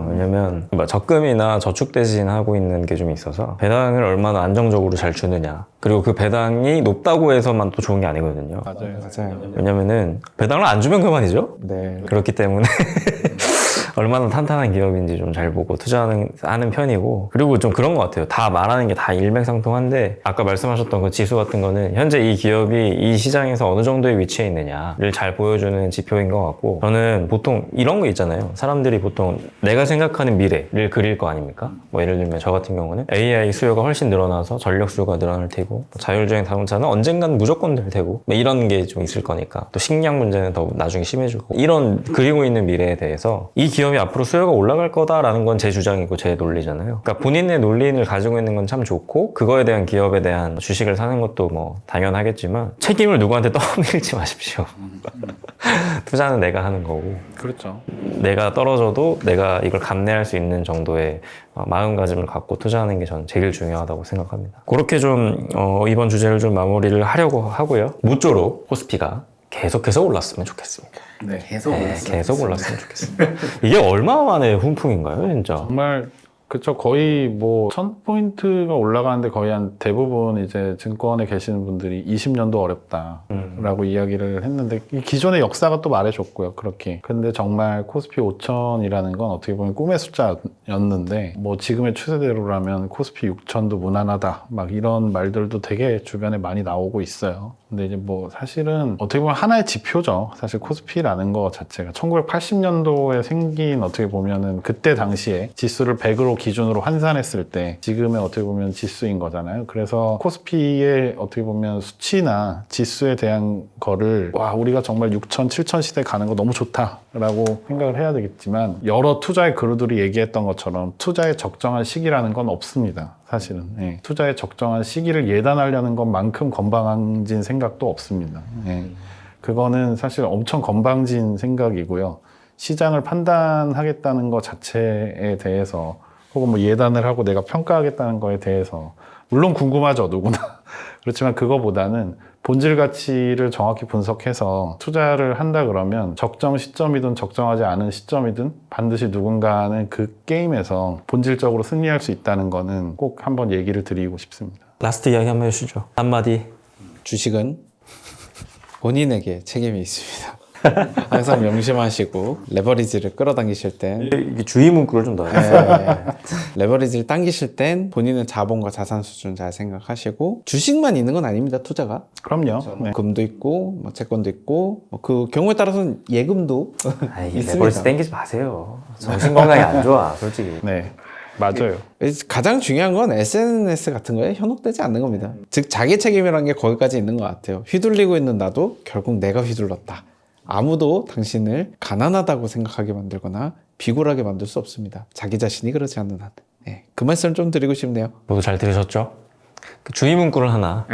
왜냐면 뭐 적금이나 저축 대신 하고 있는 게 좀 있어서 배당을 얼마나 안정적으로 잘 주느냐. 그리고 그 배당이 높다고 해서만 또 좋은 게 아니거든요. 맞아요. 왜냐면은 배당을 안 주면 그만이죠. 네. 그렇기 때문에 얼마나 탄탄한 기업인지 좀 잘 보고 투자하는 편이고, 그리고 좀 그런 것 같아요. 다 말하는 게 다 일맥상통한데 아까 말씀하셨던 그 지수 같은 거는 현재 이 기업이 이 시장에서 어느 정도의 위치에 있느냐를 잘 보여주는 지표인 것 같고, 저는 보통 이런 거 있잖아요. 사람들이 보통 내가 생각하는 미래를 그릴 거 아닙니까? 뭐 예를 들면 저 같은 경우는 AI 수요가 훨씬 늘어나서 전력 수요가 늘어날 테고, 자율주행 자동차는 언젠간 무조건 될 테고, 뭐 이런 게 좀 있을 거니까, 또 식량 문제는 더 나중에 심해지고, 이런 그리고 있는 미래에 대해서 이 기업이 앞으로 수요가 올라갈 거다라는 건 제 주장이고 제 논리잖아요. 그러니까 본인의 논리를 가지고 있는 건 참 좋고, 그거에 대한 기업에 대한 주식을 사는 것도 뭐 당연하겠지만 책임을 누구한테 떠밀지 마십시오. 투자는 내가 하는 거고, 그렇죠. 내가 떨어져도 내가 이걸 감내할 수 있는 정도의 마음가짐을 갖고 투자하는 게 저는 제일 중요하다고 생각합니다. 그렇게 좀 이번 주제를 좀 마무리를 하려고 하고요. 모쪼록 코스피가 계속해서 올랐으면 좋겠습니다. 네. 계속 올랐으면 좋겠습니다. 이게 얼마 만에 훈풍인가요, 진짜? 정말 그쵸. 거의 뭐 1000포인트가 올라가는데 거의 한 대부분 이제 증권에 계시는 분들이 20년도 어렵다라고 이야기를 했는데, 이 기존의 역사가 또 말해줬고요. 그렇게. 근데 정말 코스피 5000이라는 건 어떻게 보면 꿈의 숫자였는데, 뭐 지금의 추세대로라면 코스피 6000도 무난하다, 막 이런 말들도 되게 주변에 많이 나오고 있어요. 근데 이제 뭐 사실은 어떻게 보면 하나의 지표죠. 사실 코스피라는 거 자체가 1980년도에 생긴, 어떻게 보면은 그때 당시에 지수를 100으로 기준으로 환산했을 때 지금의 어떻게 보면 지수인 거잖아요. 그래서 코스피의 어떻게 보면 수치나 지수에 대한 거를 와, 우리가 정말 6000, 7000 시대 가는 거 너무 좋다라고 생각을 해야 되겠지만, 여러 투자의 그루들이 얘기했던 것처럼 투자의 적정한 시기라는 건 없습니다. 사실은. 예. 투자의 적정한 시기를 예단하려는 것만큼 건방진 생각도 없습니다. 예. 그거는 사실 엄청 건방진 생각이고요. 시장을 판단하겠다는 것 자체에 대해서 혹은 뭐 예단을 하고 내가 평가하겠다는 거에 대해서 물론 궁금하죠, 누구나. 그렇지만 그거보다는 본질 가치를 정확히 분석해서 투자를 한다 그러면 적정 시점이든 적정하지 않은 시점이든 반드시 누군가는 그 게임에서 본질적으로 승리할 수 있다는 거는 꼭 한번 얘기를 드리고 싶습니다. 라스트 이야기 한번 해주시죠. 한마디. 주식은 본인에게 책임이 있습니다. 항상 명심하시고 레버리지를 끌어당기실 땐 이게 주의 문구를 좀 넣어요. 레버리지를 당기실 땐 본인의 자본과 자산 수준 잘 생각하시고 주식만 있는 건 아닙니다. 투자가 그럼요. 네. 금도 있고 뭐 채권도 있고 그 경우에 따라서는 예금도 아이, 있습니다. 레버리지 땡기지 마세요. 정신 건강이 안 좋아, 솔직히. 네. 맞아요. 가장 중요한 건 SNS 같은 거에 현혹되지 않는 겁니다. 즉 자기 책임이라는 게 거기까지 있는 것 같아요. 휘둘리고 있는 나도 결국 내가 휘둘렀다. 아무도 당신을 가난하다고 생각하게 만들거나 비굴하게 만들 수 없습니다. 자기 자신이 그러지 않는 한. 네, 그 말씀 좀 드리고 싶네요. 모두 잘 들으셨죠? 그 주의 문구를 하나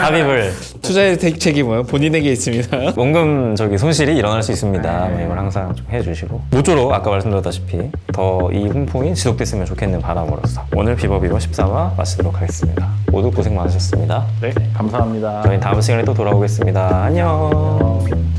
삽입을 투자의 책임은 본인에게 있습니다. 원금 손실이 일어날 수 있습니다. 뭐 이걸 항상 좀 해주시고 모쪼록 아까 말씀드렸다시피 더 이 훈풍이 지속됐으면 좋겠는 바람으로서 오늘 비버비버 13화 마치도록 하겠습니다. 모두 고생 많으셨습니다. 네, 감사합니다. 저희 다음 시간에 또 돌아오겠습니다. 안녕.